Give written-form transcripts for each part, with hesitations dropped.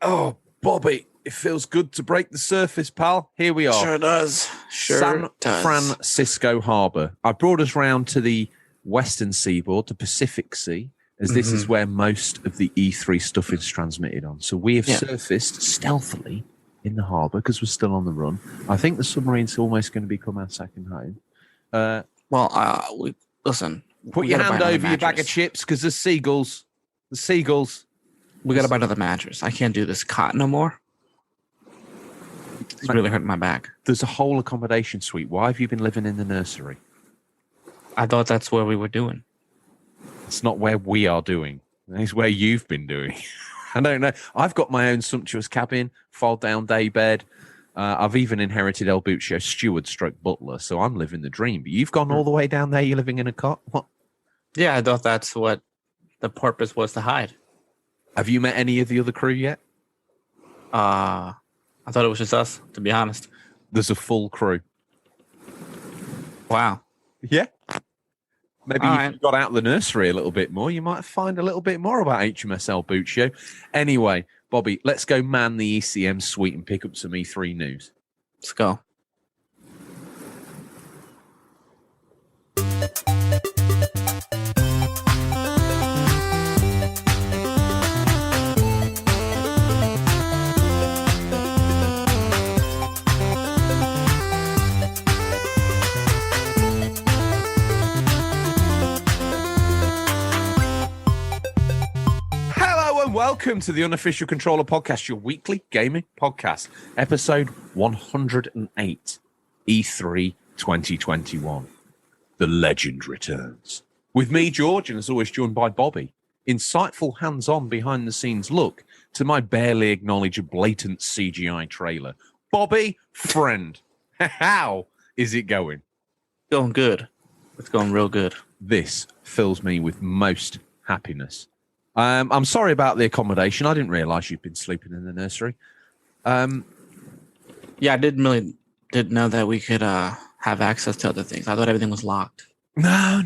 Oh, Bobby, it feels good to break the surface, pal. Here we are. Sure does. San Francisco Harbor. I brought us round to the western seaboard, the Pacific Sea, as this is where most of the E3 stuff is transmitted on. So we have surfaced stealthily in the harbor because we're still on the run. I think the submarine's almost going to become our second home. Listen. Put your hand over your bag of chips because there's seagulls. The seagulls. We got to buy another mattress. I can't do this cot no more. It's really hurting my back. There's a whole accommodation suite. Why have you been living in the nursery? I thought that's where we were doing. It's not where we are doing. It's where you've been doing. I don't know. I've got my own sumptuous cabin, fold-down day bed. I've even inherited El Buccio steward stroke butler, so I'm living the dream. But you've gone all the way down there. You're living in a cot? What? Yeah, I thought that's what the purpose was, to hide. Have you met any of the other crew yet? I thought it was just us, to be honest. There's a full crew. Wow. Yeah. Maybe if you got out of the nursery a little bit more, you might find a little bit more about HMS El Buccio. Anyway, Bobby, let's go man the ECM suite and pick up some E3 news. Let's go. Welcome to the Unofficial Controller Podcast, your weekly gaming podcast, episode 108, E3 2021. The legend returns. With me, George, and as always, joined by Bobby. Insightful, hands-on, behind-the-scenes look to my barely acknowledged blatant CGI trailer. Bobby, friend, how is it going? Going good. It's going real good. This fills me with most happiness. I'm sorry about the accommodation. I didn't realise you'd been sleeping in the nursery. Yeah, I didn't know that we could have access to other things. I thought everything was locked. No.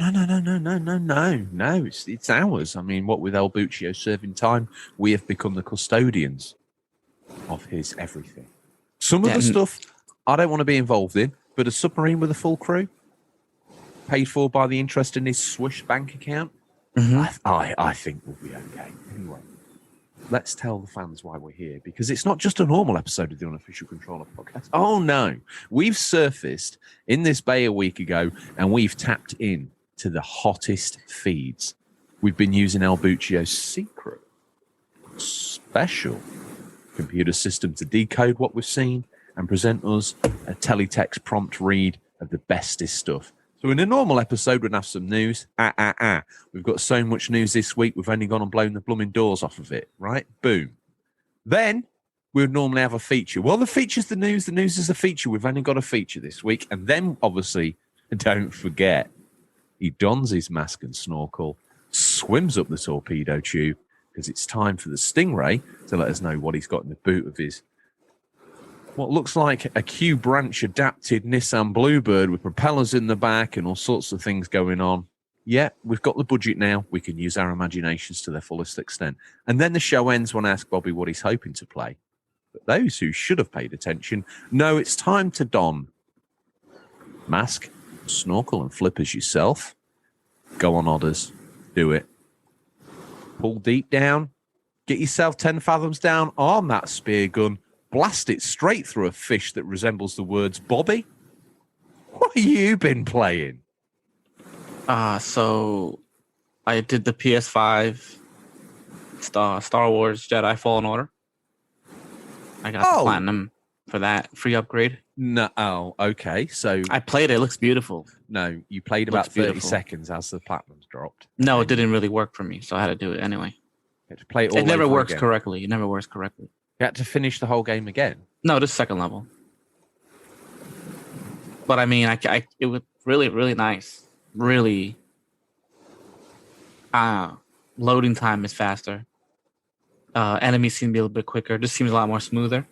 It's ours. I mean, what with El Buccio serving time, we have become the custodians of his everything. Some of the stuff I don't want to be involved in, but a submarine with a full crew, paid for by the interest in his Swish bank account, I think we'll be okay. Anyway, let's tell the fans why we're here, because it's not just a normal episode of the Unofficial Controller Podcast. Oh, no. We've surfaced in this bay a week ago, and we've tapped in to the hottest feeds. We've been using El Buccio's secret, special computer system to decode what we've seen and present us a teletext prompt read of the bestest stuff. So in a normal episode, we'd have some news. We've got so much news this week, we've only gone and blown the blooming doors off of it, right? Boom. Then we would normally have a feature. Well, the feature's the news is the feature. We've only got a feature this week. And then, obviously, don't forget, he dons his mask and snorkel, swims up the torpedo tube, because it's time for the Stingray to let us know what he's got in the boot of his what looks like a Q branch adapted Nissan Bluebird with propellers in the back and all sorts of things going on. Yeah, we've got the budget now. We can use our imaginations to their fullest extent. And then the show ends when I ask Bobby what he's hoping to play. But those who should have paid attention know it's time to don mask, snorkel, and flippers yourself. Go on, Odders. Do it. Pull deep down. Get yourself 10 fathoms down. Arm that spear gun. Blast it straight through a fish that resembles the words Bobby. What have you been playing? So I did the PS5 Star Wars Jedi Fallen Order. I got the platinum for that free upgrade. No, okay. So I played it. It looks beautiful. No, you played about 30 seconds as the platinum's dropped. No, it didn't really work for me, so I had to do it anyway. You had to play it all It never works again. correctly. It never works correctly. You had to finish the whole game again? No, this second level. But I mean, it was really, really nice. Really, loading time is faster. Enemies seem to be a little bit quicker. This seems a lot more smoother.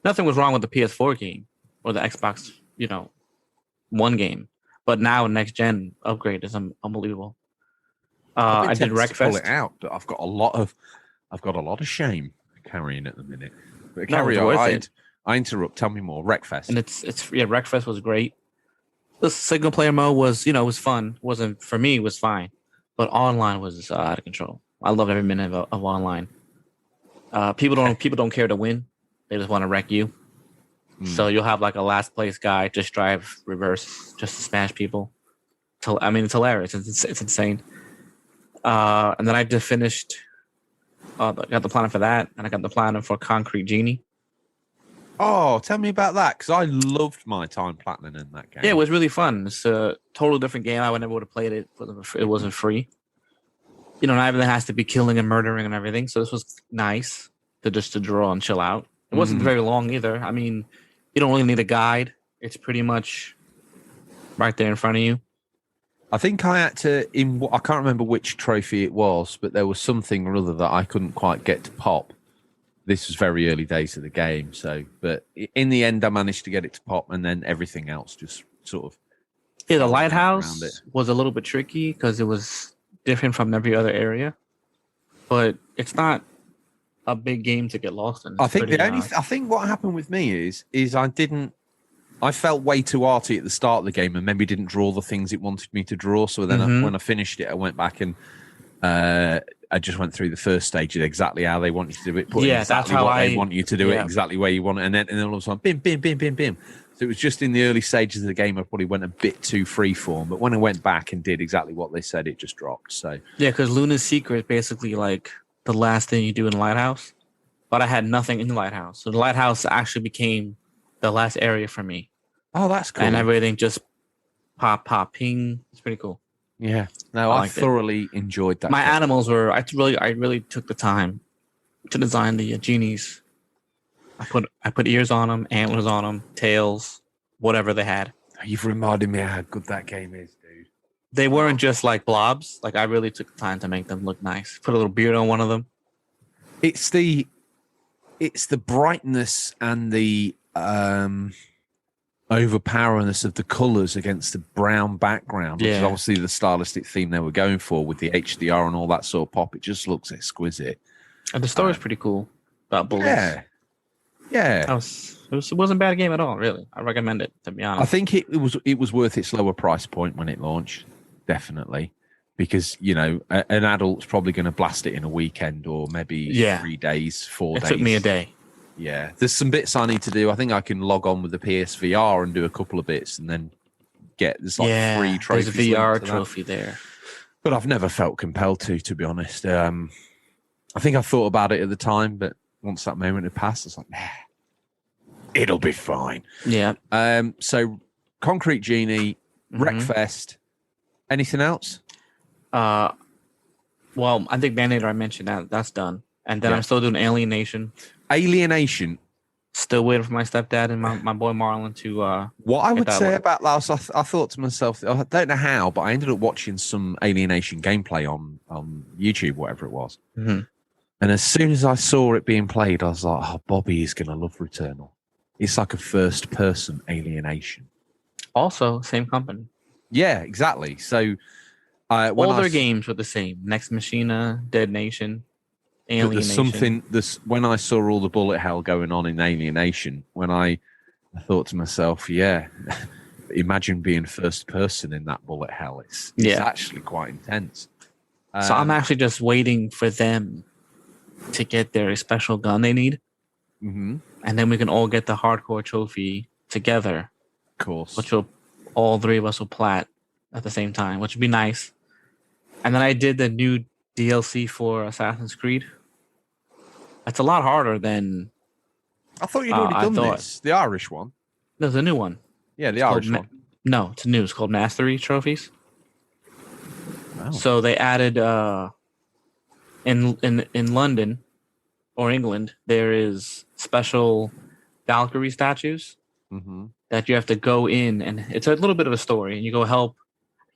Nothing was wrong with the PS4 game or the Xbox, One game. But now next gen upgrade is unbelievable. I did Wreckfest. Pull it out, but I've got a lot of shame carrying at the minute. But No, carry it's on. worth it. I interrupt. Tell me more. Wreckfest. And Wreckfest was great. The single player mode was, was fun. Wasn't for me, it was fine, but online was out of control. I loved every minute of online. People don't care to win; they just want to wreck you. So you'll have like a last place guy just drive reverse just to smash people. It's hilarious. It's insane. And then I just finished. I got the platinum for that, and I got the platinum for Concrete Genie. Oh, tell me about that, because I loved my time platinum in that game. Yeah, it was really fun. It's a totally different game. I would never would have played it. It wasn't free. Not everything has to be killing and murdering and everything. So this was nice to draw and chill out. It wasn't very long either. I mean, you don't really need a guide. It's pretty much right there in front of you. I think I had to, I can't remember which trophy it was, but there was something or other that I couldn't quite get to pop. This was very early days of the game. But in the end, I managed to get it to pop, and then everything else just sort of. Yeah, the lighthouse was a little bit tricky because it was different from every other area, but it's not a big game to get lost in. I think what happened with me is I felt way too arty at the start of the game and maybe didn't draw the things it wanted me to draw. So then when I finished it, I went back and I just went through the first stage of exactly how they want you to do it. That's how they want you to do it, exactly where you want it. And then all of a sudden, bim, bim, bim, bim, bim. So it was just in the early stages of the game, I probably went a bit too freeform. But when I went back and did exactly what they said, it just dropped. So yeah, because Luna's Secret is basically like the last thing you do in the lighthouse. But I had nothing in the lighthouse. So the lighthouse actually became the last area for me. Oh, that's cool. And everything just pop, ping. It's pretty cool. Yeah. No, I thoroughly enjoyed that. My animals were, I really took the time to design the genies. I put ears on them, antlers on them, tails, whatever they had. You've reminded me how good that game is, dude. They weren't just like blobs. Like I really took the time to make them look nice. Put a little beard on one of them. It's the brightness and the overpoweringness of the colours against the brown background, which is obviously the stylistic theme they were going for with the HDR and all that sort of pop. It just looks exquisite. And the story's pretty cool about bullets. Yeah. It wasn't a bad game at all, really. I recommend it, to be honest. I think it was worth its lower price point when it launched, definitely. Because, an adult's probably going to blast it in a weekend or maybe 3 days, 4 days. It took me a day. Yeah. There's some bits I need to do. I think I can log on with the PSVR and do a couple of bits and then there's like 3 trophies. There's a VR trophy there. But I've never felt compelled to be honest. I think I thought about it at the time, but once that moment had passed, I was like, nah, it'll be fine. Yeah. So Concrete Genie, Wreckfest, anything else? Well, I think Band-Aider, I mentioned that's done. And then I'm still doing Alienation. Still waiting for my stepdad and my boy Marlon to. What I would say about that, I thought to myself, I don't know how, but I ended up watching some Alienation gameplay on YouTube, whatever it was. Mm-hmm. And as soon as I saw it being played, I was like, oh, Bobby is going to love Returnal. It's like a first-person Alienation. Also, same company. Yeah, exactly. So all their games were the same. Next Machina, Dead Nation, Alienation. When I saw all the bullet hell going on in Alienation, when I thought to myself, yeah, imagine being first person in that bullet hell. It's actually quite intense. So I'm actually just waiting for them to get their special gun they need. Mm-hmm. And then we can all get the hardcore trophy together. Of course. Which all 3 of us will plat at the same time, which would be nice. And then I did the new DLC for Assassin's Creed. It's a lot harder than... I thought you'd already done this. The Irish one. There's a new one. Yeah, the Irish one. No, it's new. It's called Mastery Trophies. Wow. So they added... In London or England, there is special Valkyrie statues that you have to go in, and it's a little bit of a story. And you go help,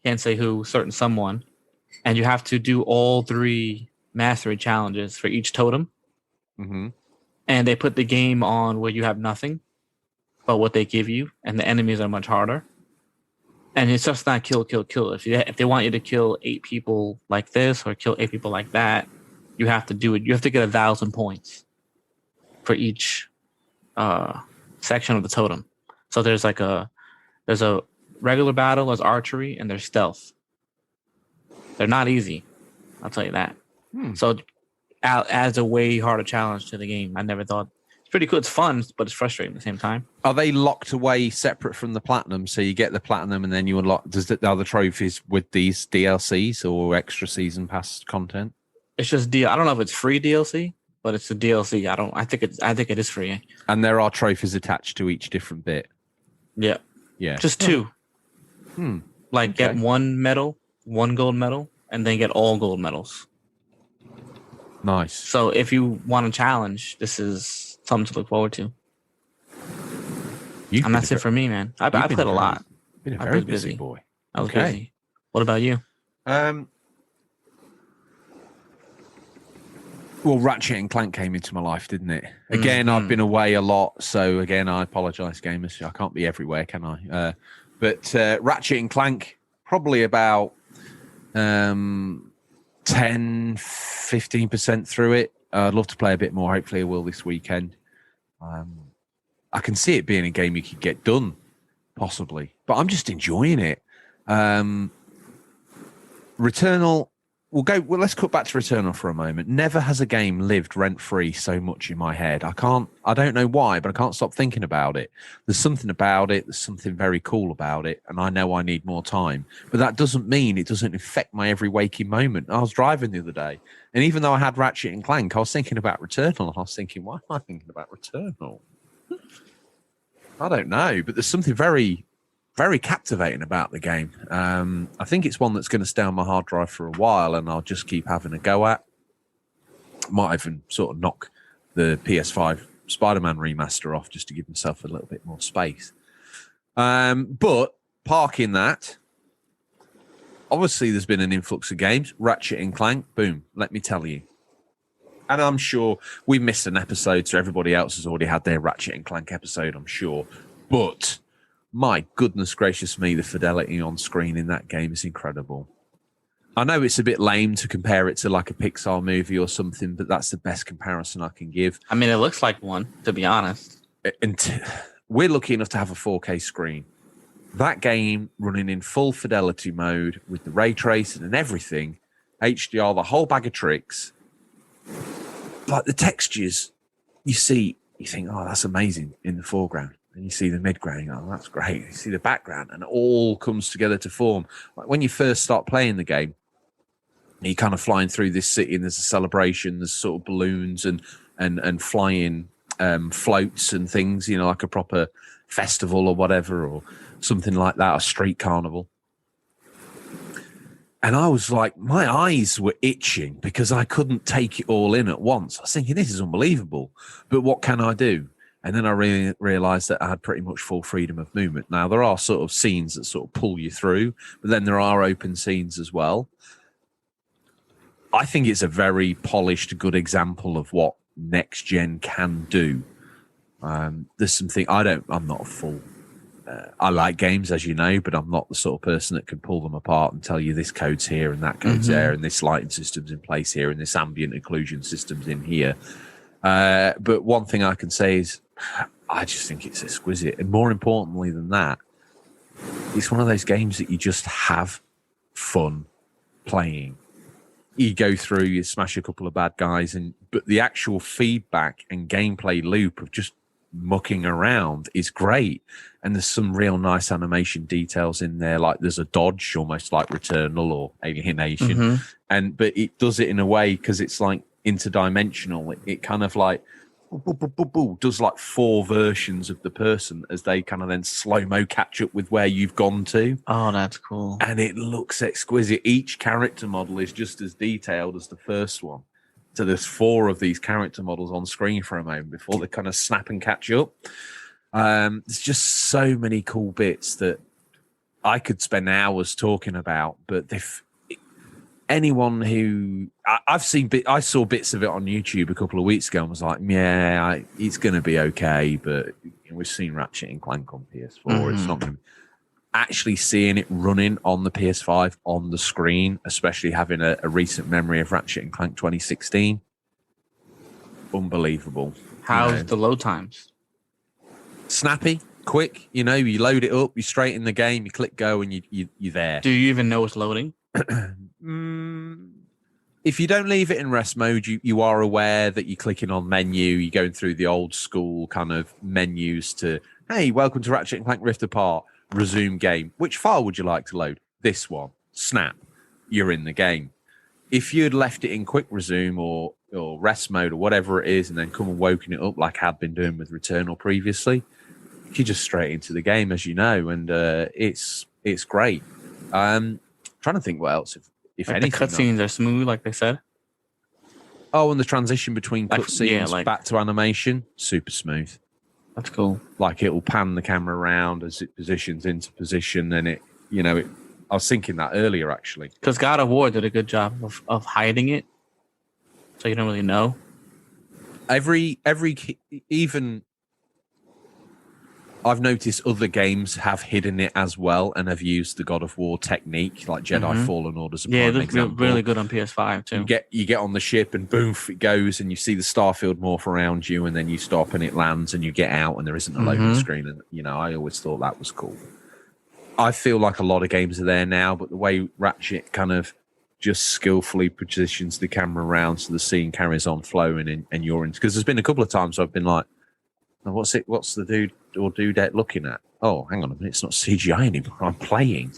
can't say who, someone, and you have to do all 3 mastery challenges for each totem. Mm-hmm. And they put the game on where you have nothing but what they give you, and the enemies are much harder. And it's just not kill. If they want you to kill 8 people like this or kill 8 people like that, you have to do it. You have to get 1,000 points for each section of the totem. So there's a regular battle, there's archery, and there's stealth. They're not easy, I'll tell you that. So it adds a way harder challenge to the game. I never thought. It's pretty cool. It's fun, but it's frustrating at the same time. Are they locked away separate from the platinum? So you get the platinum and then you unlock. Are the trophies with these DLCs or extra season pass content? It's just I don't know if it's free DLC, but it's a DLC. I think it is free. And there are trophies attached to each different bit. Yeah. Yeah. Just 2. Get 1 medal, 1 gold medal, and then get all gold medals. Nice. So if you want a challenge, this is something to look forward to. And that's it for me, man. I played a lot. Been a very busy boy. I was busy. What about you? Well, Ratchet and Clank came into my life, didn't it? Again, I've been away a lot, so again, I apologise, gamers. I can't be everywhere, can I? But Ratchet and Clank, probably about 10-15% through it. I'd love to play a bit more. Hopefully I will this weekend. I can see it being a game you could get done, possibly. But I'm just enjoying it. Returnal, let's cut back to Returnal for a moment. Never has a game lived rent-free so much in my head. I don't know why, but I can't stop thinking about it. There's something about it. There's something very cool about it. And I know I need more time. But that doesn't mean it doesn't affect my every waking moment. I was driving the other day, and even though I had Ratchet and Clank, I was thinking about Returnal. I was thinking, why am I thinking about Returnal? I don't know, but there's something very, very captivating about the game. I think it's one that's going to stay on my hard drive for a while, and I'll just keep having a go at. Might even sort of knock the PS5 Spider-Man remaster off just to give myself a little bit more space. But parking that, obviously there's been an influx of games. Ratchet and Clank, boom, let me tell you. And I'm sure we missed an episode, so everybody else has already had their Ratchet and Clank episode, I'm sure. But my goodness gracious me, the fidelity on screen in that game is incredible. I know it's a bit lame to compare it to like a Pixar movie or something, but that's the best comparison I can give. I mean, it looks like one, to be honest. And we're lucky enough to have a 4K screen. That game running in full fidelity mode with the ray tracing and everything, HDR, the whole bag of tricks. Like the textures, you think, oh, that's amazing in the foreground. And you see the midground, oh, that's great. You see the background, and it all comes together to form. Like when you first start playing the game, you're kind of flying through this city, and there's a celebration, there's sort of balloons and flying floats and things, like a proper festival or whatever, or something like that, a street carnival. And I was like, my eyes were itching because I couldn't take it all in at once. I was thinking, this is unbelievable, but what can I do? And then I realized that I had pretty much full freedom of movement. Now, there are sort of scenes that sort of pull you through, but then there are open scenes as well. I think it's a very polished, good example of what next gen can do. There's something I'm not a full. I like games, as you know, but I'm not the sort of person that can pull them apart and tell you this code's here and that code's there and this lighting system's in place here and this ambient occlusion system's in here. But one thing I can say is I just think it's exquisite. And more importantly than that, it's one of those games that you just have fun playing. You go through, you smash a couple of bad guys, but the actual feedback and gameplay loop of just mucking around is great. And there's some real nice animation details in there, like there's a dodge almost like Returnal or Alienation, but it does it in a way because it's like interdimensional. It kind of like does like 4 versions of the person as they kind of then slow-mo catch up with where you've gone to. Oh, that's cool. And it looks exquisite. Each character model is just as detailed as the first one. So there's 4 of these character models on screen for a moment before they kind of snap and catch up. There's just so many cool bits that I could spend hours talking about, but anyone who I saw bits of it on YouTube a couple of weeks ago and was like, yeah, it's going to be okay, but we've seen Ratchet and Clank on PS4. It's not going to. Actually seeing it running on the PS5 on the screen, especially having a recent memory of Ratchet and Clank 2016, unbelievable. How's the load times? Snappy, quick. You load it up, you're straight in the game, you click go, and you're there. Do you even know it's loading? If you don't leave it in rest mode, you are aware that you're clicking on menu. You're going through the old school kind of menus to, hey, welcome to Ratchet and Clank Rift Apart. Resume game. Which file would you like to load? This one. Snap. You're in the game. If you'd left it in quick resume or rest mode or whatever it is, and then come and woken it up like I had been doing with Returnal previously, you're just straight into the game, as you know, and it's great. Trying to think what else, if like anything. The cutscenes are smooth, like they said. Oh, and the transition between cutscenes back to animation, super smooth. That's cool. Like it'll pan the camera around as it positions into position, and it. I was thinking that earlier actually. Because God of War did a good job of hiding it, so you don't really know. Even I've noticed other games have hidden it as well and have used the God of War technique, like Jedi Fallen Order. Yeah, it looks really good on PS5 too. You get on the ship and boom, it goes, and you see the starfield morph around you, and then you stop and it lands, and you get out, and there isn't a loading screen. And I always thought that was cool. I feel like a lot of games are there now, but the way Ratchet kind of just skillfully positions the camera around so the scene carries on flowing, and you're in. Because there's been a couple of times I've been like, what's the dude or dudette looking at? Oh, hang on a minute, it's not CGI anymore. I'm playing.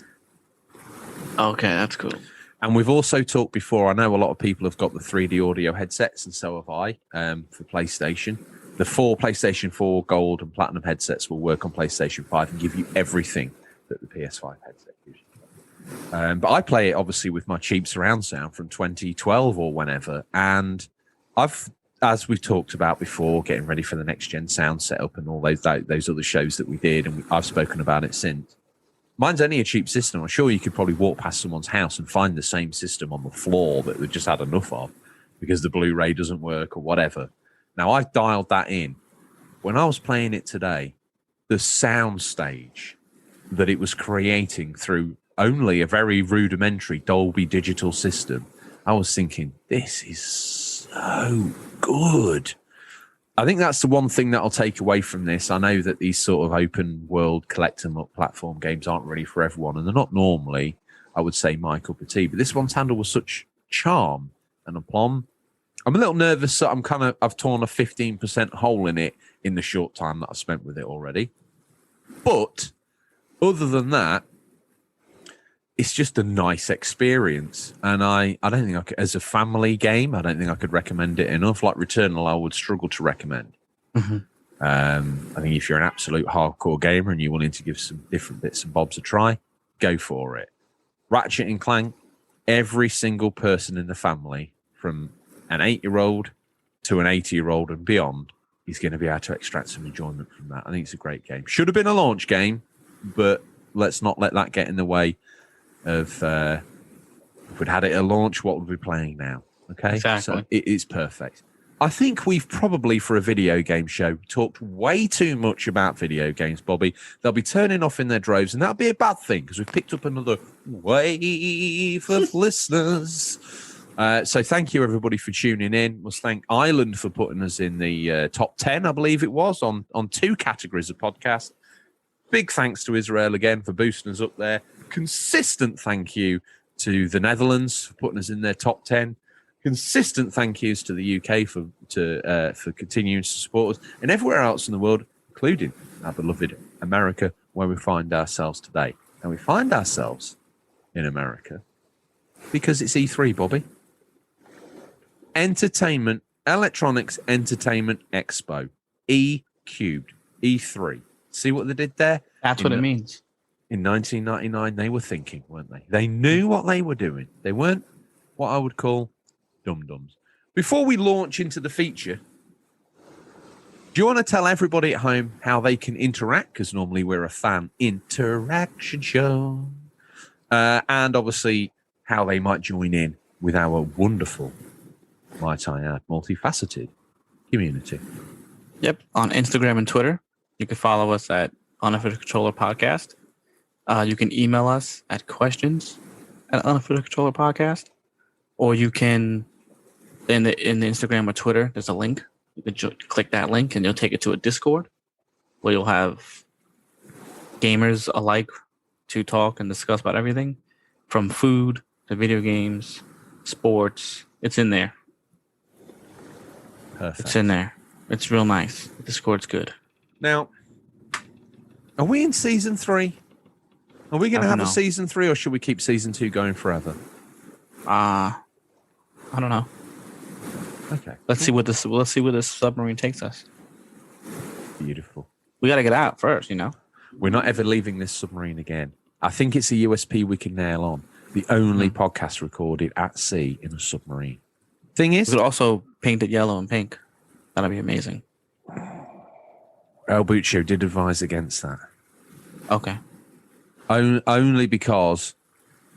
Okay, that's cool. And we've also talked before, I know a lot of people have got the 3D audio headsets, and so have I, for PlayStation. The 4 PlayStation 4 Gold and Platinum headsets will work on PlayStation 5 and give you everything that the PS5 headset gives you. But I play it, obviously, with my cheap surround sound from 2012 or whenever, and as we've talked about before, getting ready for the next gen sound setup and all those other shows that we did, and I've spoken about it since. Mine's only a cheap system. I'm sure you could probably walk past someone's house and find the same system on the floor that they've just had enough of because the Blu-ray doesn't work or whatever. Now, I've dialed that in. When I was playing it today, the sound stage that it was creating through only a very rudimentary Dolby Digital system, I was thinking, this is so good. I think that's the one thing that I'll take away from this. I know that these sort of open world collect 'em up platform games aren't really for everyone, and they're not normally, I would say, my cup of tea. But this one's handled with such charm and aplomb. I'm a little nervous that I've torn a 15% hole in it in the short time that I've spent with it already. But other than that, it's just a nice experience, and I don't think I could, as a family game, I don't think I could recommend it enough. Like Returnal, I would struggle to recommend. I think if you're an absolute hardcore gamer and you're willing to give some different bits and bobs a try, go for it. Ratchet and Clank, every single person in the family, from an 8-year-old to an 80-year-old and beyond, is going to be able to extract some enjoyment from that. I think it's a great game. Should have been a launch game, but let's not let that get in the way of if we'd had it at launch, what would we be playing now? Okay, exactly. So it is perfect. I think we've probably, for a video game show, talked way too much about video games, Bobby. They'll be turning off in their droves, and that'll be a bad thing because we've picked up another wave of listeners. So thank you, everybody, for tuning in. Must thank Ireland for putting us in the top 10, I believe it was, on 2 categories of podcast. Big thanks to Israel again for boosting us up there. Consistent thank you to the Netherlands for putting us in their top 10. Consistent thank yous to the UK for continuing to support us, and everywhere else in the world, including our beloved America, where we find ourselves today. And we find ourselves in America because it's E3, Bobby. Entertainment, Electronics Entertainment Expo, E-cubed, E3. See what they did there? That's what it means. In 1999, they were thinking, weren't they? They knew what they were doing. They weren't what I would call dum-dums. Before we launch into the feature, do you want to tell everybody at home how they can interact? Because normally we're a fan interaction show. And obviously how they might join in with our wonderful, might I add, multifaceted community. Yep. On Instagram and Twitter, you can follow us at Unofficial Controller Podcast. You can email us at questions@Unofficial Controller Podcast. Or you can, in the Instagram or Twitter, there's a link You can click that link and you'll take it to a Discord where you'll have gamers alike to talk and discuss about everything from food to video games, sports. It's in there. Perfect. It's in there. It's real nice. Discord's good. Now, are we in season 3? Are we going to have a season 3, or should we keep season 2 going forever? I don't know. Okay. Let's see where this submarine takes us. Beautiful. We got to get out first, you know. We're not ever leaving this submarine again. I think it's a USP we can nail on. The only podcast recorded at sea in a submarine. Thing is, we could also paint it yellow and pink. That'd be amazing. El Buccio did advise against that. Okay. Only because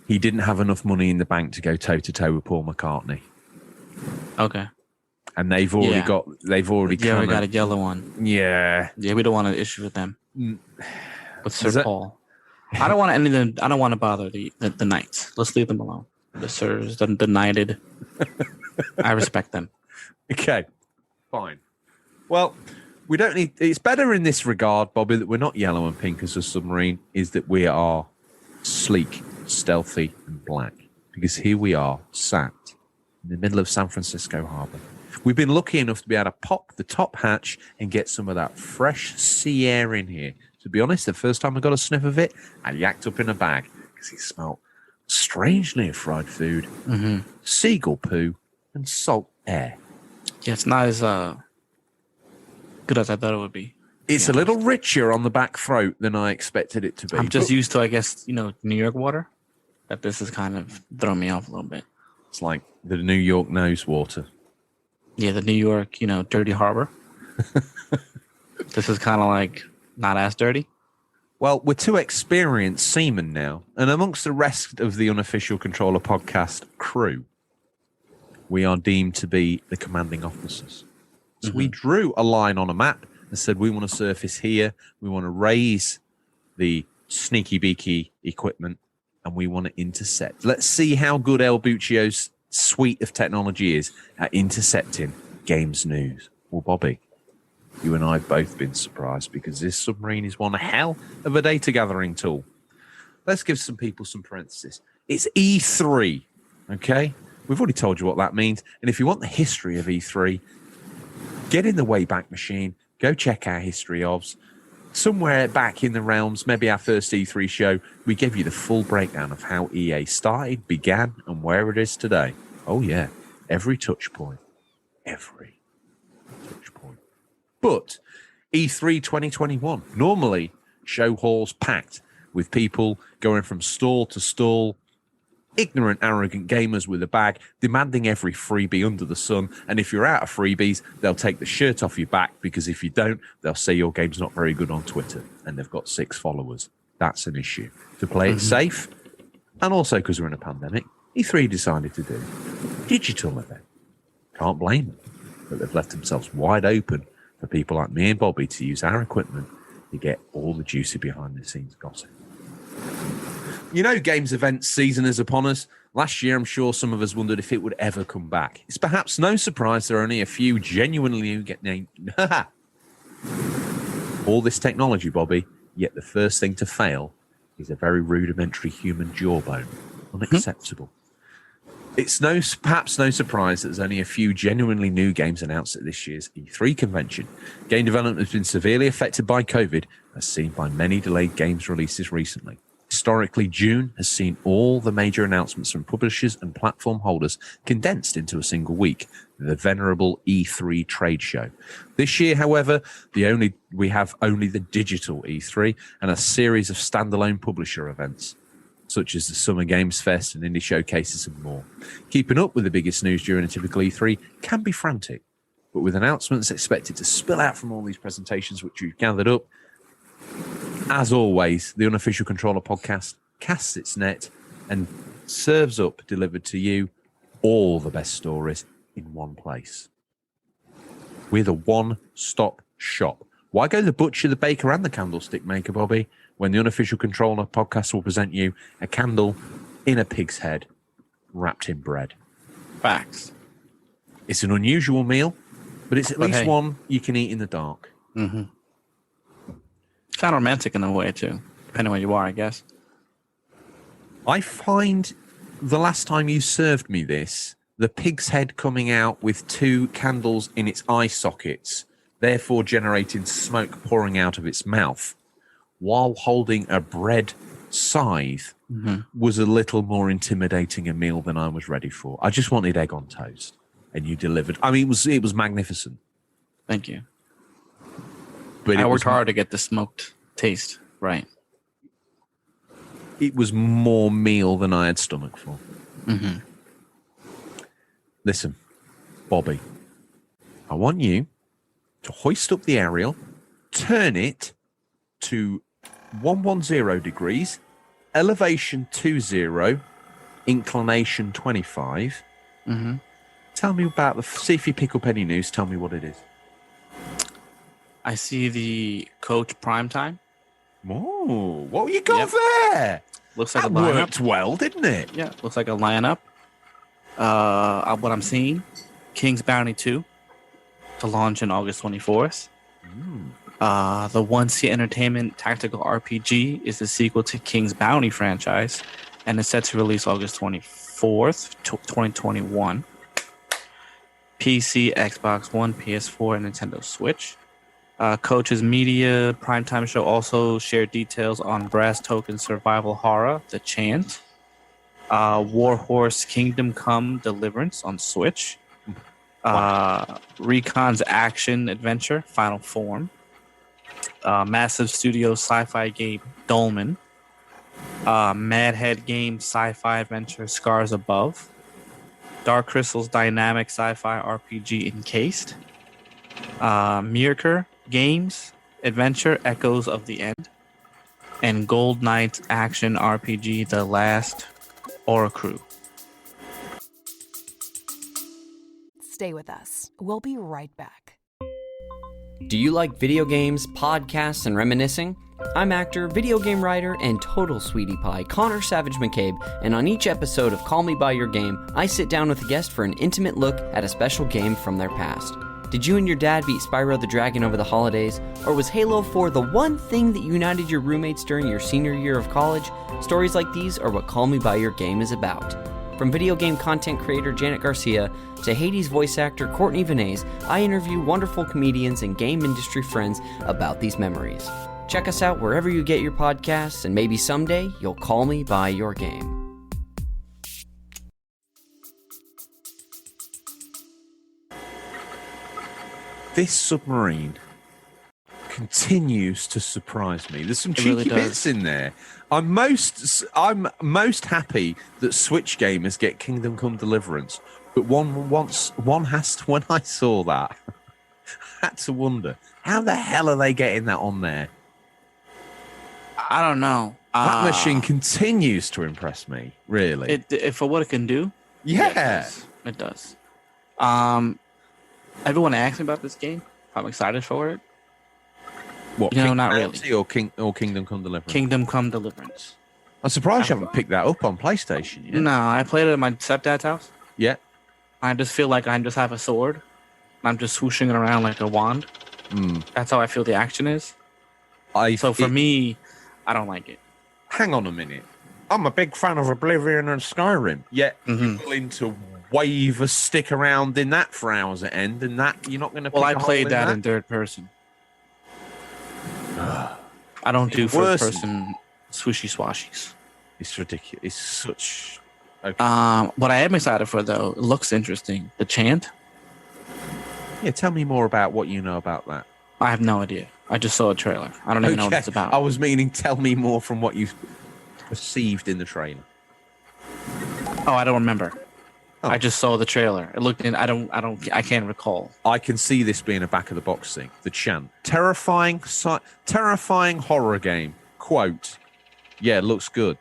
he didn't have enough money in the bank to go toe to toe with Paul McCartney. Okay. And they've already got a yellow one. Yeah. Yeah, we don't want an issue with them. With Sir Paul. I don't want any of them. I don't want to bother the knights. Let's leave them alone. The sirs, the knighted. I respect them. Okay. Fine. Well, we don't need. It's better in this regard, Bobby, that we're not yellow and pink as a submarine. Is that we are sleek, stealthy, and black. Because here we are, sat in the middle of San Francisco Harbor. We've been lucky enough to be able to pop the top hatch and get some of that fresh sea air in here. To be honest, the first time I got a sniff of it, I yacked up in a bag because it smelled strangely of fried food, seagull poo, and salt air. Yeah, it's not as good as I thought it would be. It's a little richer on the back throat than I expected it to be. I'm just used to, I guess, New York water. That this is kind of throwing me off a little bit. It's like the New York nose water. Yeah, the New York, dirty harbor. This is kind of like not as dirty. Well, we're 2 experienced seamen now, and amongst the rest of the Unofficial Controller podcast crew, we are deemed to be the commanding officers. So we drew a line on a map and said we want to surface here, we want to raise the sneaky beaky equipment, and we want to intercept. Let's see how good El Buccio's suite of technology is at intercepting games news. Well, Bobby, you and I have both been surprised because this submarine is one hell of a data gathering tool. Let's give some people some parentheses. It's E3, okay? We've already told you what that means. And if you want the history of E3, get in the Wayback Machine, go check our history ofs. Somewhere back in the realms, maybe our first E3 show, we gave you the full breakdown of how EA started, began, and where it is today. Oh, yeah. Every touch point. Every touch point. But E3 2021, normally show halls packed with people going from stall to stall, ignorant, arrogant gamers with a bag, demanding every freebie under the sun. And if you're out of freebies, they'll take the shirt off your back, because if you don't, they'll say your game's not very good on Twitter and they've got 6 followers. That's an issue. To play it safe, and also because we're in a pandemic, E3 decided to do digital event. Can't blame them, but they've left themselves wide open for people like me and Bobby to use our equipment to get all the juicy behind the scenes gossip. Games event season is upon us. Last year, I'm sure some of us wondered if it would ever come back. It's perhaps no surprise there are only a few genuinely new get named. All this technology, Bobby, yet the first thing to fail is a very rudimentary human jawbone. Unacceptable. It's perhaps no surprise that there's only a few genuinely new games announced at this year's E3 convention. Game development has been severely affected by COVID, as seen by many delayed games releases recently. Historically, June has seen all the major announcements from publishers and platform holders condensed into a single week, the venerable E3 trade show. This year, however, we have only the digital E3 and a series of standalone publisher events, such as the Summer Games Fest and indie showcases and more. Keeping up with the biggest news during a typical E3 can be frantic, but with announcements expected to spill out from all these presentations which we've gathered up, as always, the Unofficial Controller podcast casts its net and serves up, delivered to you, all the best stories in one place. We're the one-stop shop. Why go the butcher, the baker, and the candlestick maker, Bobby, when the Unofficial Controller podcast will present you a candle in a pig's head, wrapped in bread? Facts. It's an unusual meal, But it's at But least hey. one you can eat in the dark. Mm-hmm. Kind of romantic in a way too, depending on where you are, I guess. I find the last time you served me this, the pig's head coming out with 2 candles in its eye sockets, therefore generating smoke pouring out of its mouth, while holding a bread scythe, was a little more intimidating a meal than I was ready for. I just wanted egg on toast, and you delivered. I mean, it was magnificent. Thank you. But I worked hard to get the smoked taste right. It was more meal than I had stomach for. Mm-hmm. Listen, Bobby, I want you to hoist up the aerial, turn it to 110 degrees, elevation 20, inclination 25. Mm-hmm. Tell me about see if you pick up any news. Tell me what it is. I see the Coach Primetime. Oh, what you got there? Looks like That a lineup. worked well, didn't it? Yeah, looks like a lineup. What I'm seeing, King's Bounty 2 to launch on August 24th. The One Sea Entertainment tactical RPG is the sequel to King's Bounty franchise, and is set to release August 24th, 2021. PC, Xbox One, PS4, and Nintendo Switch. Coach's Media Primetime Show also shared details on Brass Token Survival Horror, The Chant, Warhorse Kingdom Come Deliverance on Switch, Recon's Action Adventure Final Form, Massive Studio sci-fi game Dolmen, Madhead game sci-fi adventure Scars Above, Dark Crystal's dynamic sci-fi RPG Encased, Mirker Games Adventure Echoes of the End, and Gold Knight's action RPG The Last Oracrew. Stay with us. We'll be right back. Do you like video games, podcasts, and reminiscing? I'm actor, video game writer, and total sweetie pie Connor Savage McCabe, and on each episode of Call Me By Your Game, I sit down with a guest for an intimate look at a special game from their past. Did you and your dad beat Spyro the Dragon over the holidays? Or was Halo 4 the one thing that united your roommates during your senior year of college? Stories like these are what Call Me By Your Game is about. From video game content creator Janet Garcia to Hades voice actor Courtney Vinay's, I interview wonderful comedians and game industry friends about these memories. Check us out wherever you get your podcasts, and maybe someday you'll call me by your game. This submarine continues to surprise me. There's some cheeky really does. bits in there. I'm most happy that Switch gamers get Kingdom Come Deliverance, but when I saw that, I had to wonder how the hell are they getting that on there? I don't know. That machine continues to impress me. Really, For what it can do. yeah. It does. Everyone asks me about this game. I'm excited for it. What? No, King not Bounty really. or Kingdom Come Deliverance? Kingdom Come Deliverance. I'm surprised you haven't picked that up on PlayStation yet. No, I played it at my stepdad's house. Yeah. I just feel like I just have a sword. I'm just swooshing it around like a wand. That's how I feel the action is. So for me, I don't like it. Hang on a minute. I'm a big fan of Oblivion and Skyrim. Yet you're willing to wave a stick around in that browser end, and that you're not going to. Well, I played that in third person. I don't do first person swooshy swashies. It's ridiculous. It's such. Okay. What I am excited for though, it looks interesting. The Chant. Yeah, tell me more about what you know about that. I have no idea. I just saw a trailer. I don't even know what it's about. I was meaning, tell me more from what you perceived in the trailer. Oh, I don't remember. Oh. I just saw the trailer. It looked in. I can't recall. I can see this being a back of the box thing. The Chant, terrifying horror game. Quote. Yeah, looks good.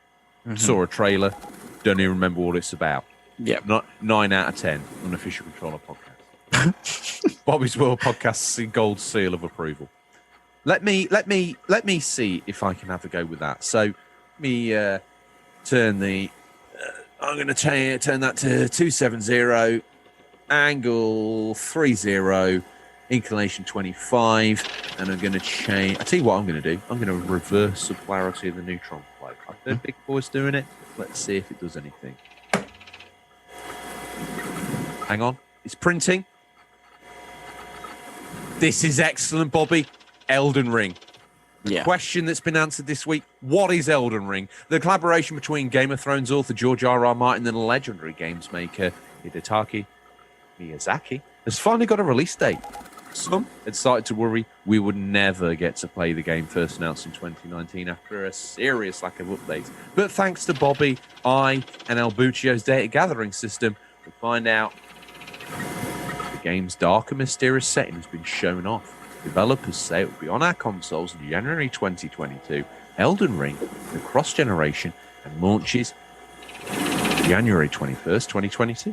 Saw a trailer. Don't even remember what it's about. Yeah. 9 out of 10. Unofficial Controller podcast. Bobby's World Podcast's gold seal of approval. Let me see if I can have a go with that. So, let me turn the. I'm going to turn that to 270, angle 30, inclination 25, and I'm going to change. I tell you what I'm going to do. I'm going to reverse the polarity of the neutron flow. I've heard big boys doing it. Let's see if it does anything. Hang on, it's printing. This is excellent, Bobby. Elden Ring. Yeah. Question that's been answered this week. What is Elden Ring? The collaboration between Game of Thrones author George R.R. Martin and legendary games maker Hidetaka Miyazaki has finally got a release date. Some had started to worry we would never get to play the game first announced in 2019 after a serious lack of updates. But thanks to Bobby, I, and El Buccio's data gathering system, we find out the game's dark and mysterious setting has been shown off. Developers say it will be on our consoles in January 2022. Elden Ring, the cross-generation, and launches January 21st, 2022.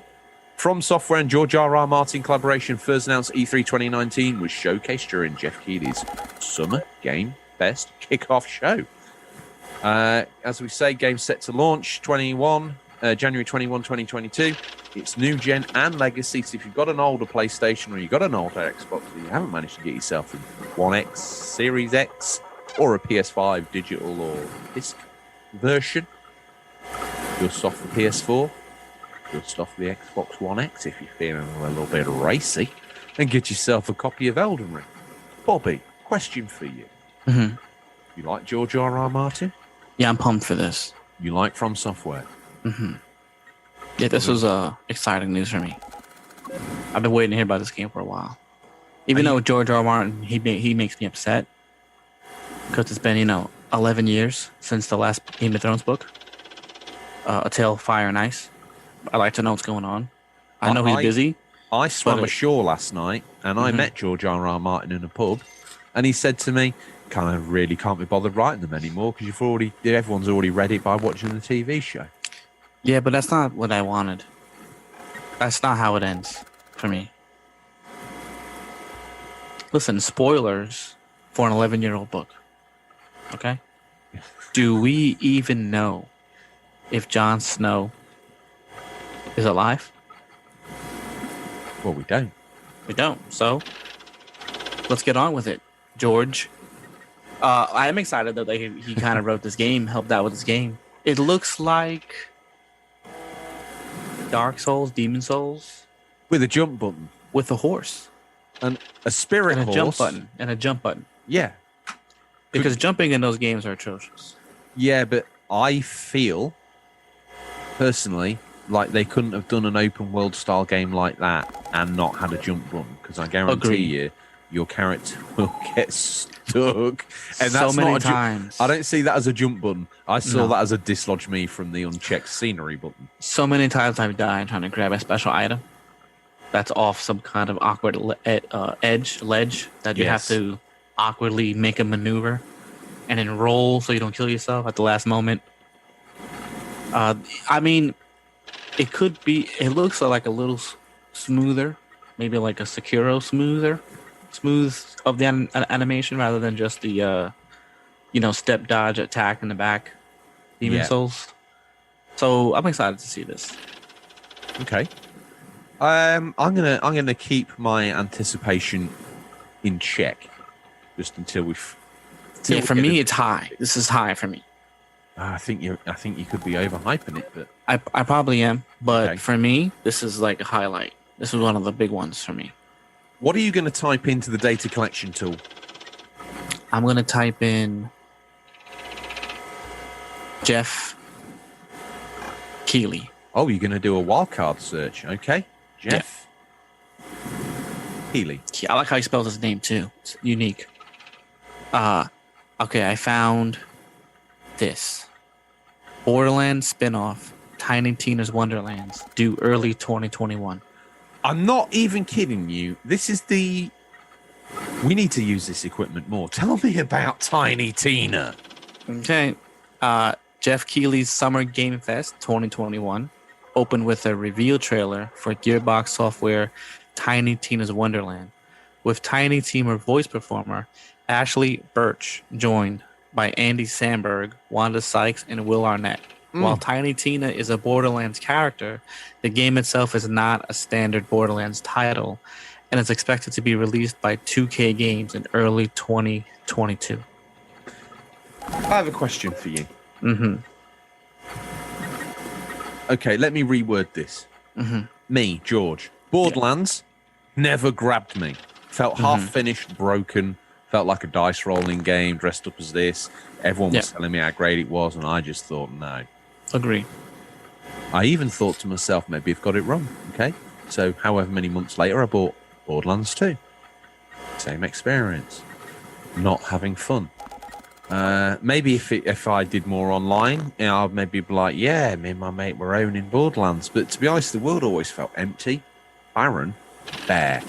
From Software and George R.R. Martin collaboration first announced E3 2019 was showcased during Jeff Keighley's Summer Game Fest kickoff show. As we say, game set to launch January 21, 2022. It's new gen and legacy, so if you've got an older PlayStation or you've got an older Xbox that you haven't managed to get yourself a One X, Series X, or a PS5 digital or disc version, just off the PS4, just off the Xbox One X if you're feeling a little bit racy, and get yourself a copy of Elden Ring. Bobby, question for you. Mm-hmm. You like George R.R. Martin? Yeah, I'm pumped for this. You like From Software? Mm-hmm. Yeah, this was exciting news for me. I've been waiting to hear about this game for a while. Even though George R. Martin, he makes me upset because it's been 11 years since the last Game of Thrones book, A Tale of Fire and Ice. I like to know what's going on. I know he's busy. I swam ashore last night and I met George R.R. Martin in a pub, and he said to me, "I really can't be bothered writing them anymore because everyone's already read it by watching the TV show." Yeah, but that's not what I wanted. That's not how it ends for me. Listen, spoilers for an 11-year-old book. Okay? Do we even know if Jon Snow is alive? Well, we don't. We don't. So, let's get on with it, George. I am excited though that he kind of wrote this game, helped out with this game. It looks like Dark Souls, Demon Souls, with a jump button, with a horse, and a spirit and a horse, jump button. Yeah, because jumping in those games are atrocious. Yeah, but I feel personally like they couldn't have done an open world style game like that and not had a jump button, because I guarantee you your character will get stuck. And that's so many not times. I don't see that as a jump button. I saw that as a dislodge me from the unchecked scenery button. So many times I've died trying to grab a special item that's off some kind of awkward ledge that you have to awkwardly make a maneuver and then roll so you don't kill yourself at the last moment. I mean, it could be. It looks like a little smoother, maybe like a Sekiro smooth of the animation rather than just the step dodge attack in the back Demon Souls. So I'm excited to see this. Okay. I'm gonna keep my anticipation in check just until we've. For me, it's high. This is high for me. I think you could be overhyping it, but I probably am. But for me, this is like a highlight. This is one of the big ones for me. What are you going to type into the data collection tool? I'm going to type in Jeff Keighley. Oh, you're going to do a wildcard search. Okay. Jeff Keighley. Yeah, I like how he spells his name too. It's unique. Okay, I found this. Borderlands spin-off, Tiny Tina's Wonderlands, due early 2021. I'm not even kidding you. This is we need to use this equipment more. Tell me about Tiny Tina. Okay. Jeff Keighley's Summer Game Fest 2021 opened with a reveal trailer for Gearbox Software Tiny Tina's Wonderland, with Tiny Tina voice performer Ashley Birch joined by Andy Samberg, Wanda Sykes, and Will Arnett. While Tiny Tina is a Borderlands character, the game itself is not a standard Borderlands title, and it's expected to be released by 2K Games in early 2022. I have a question for you. Mm-hmm. Okay, let me reword this. Mm-hmm. Me, George. Borderlands never grabbed me. Felt half-finished, broken. Felt like a dice rolling game, dressed up as this. Everyone was telling me how great it was, and I just thought, no. Agree. I even thought to myself, maybe I've got it wrong. Okay, so however many months later, I bought Borderlands 2. Same experience. Not having fun. Maybe if I did more online, I'd maybe be like, yeah, me and my mate were owning Borderlands. But to be honest, the world always felt empty, barren, bare.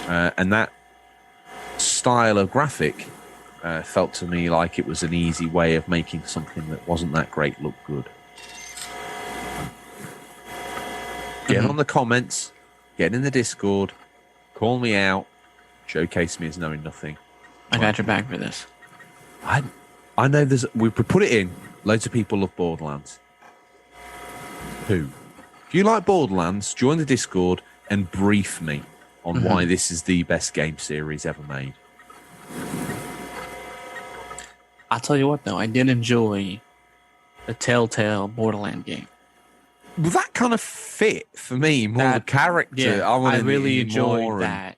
And that style of graphic felt to me like it was an easy way of making something that wasn't that great look good. Get on the comments, get in the Discord, call me out, showcase me as knowing nothing. I got your back for this. I know we put it in. Loads of people love Borderlands. Who? If you like Borderlands, join the Discord and brief me on why this is the best game series ever made. I'll tell you what, though, I did enjoy the Telltale Borderland game. Well, that kind of fit for me, more the character. Yeah, I really enjoyed that.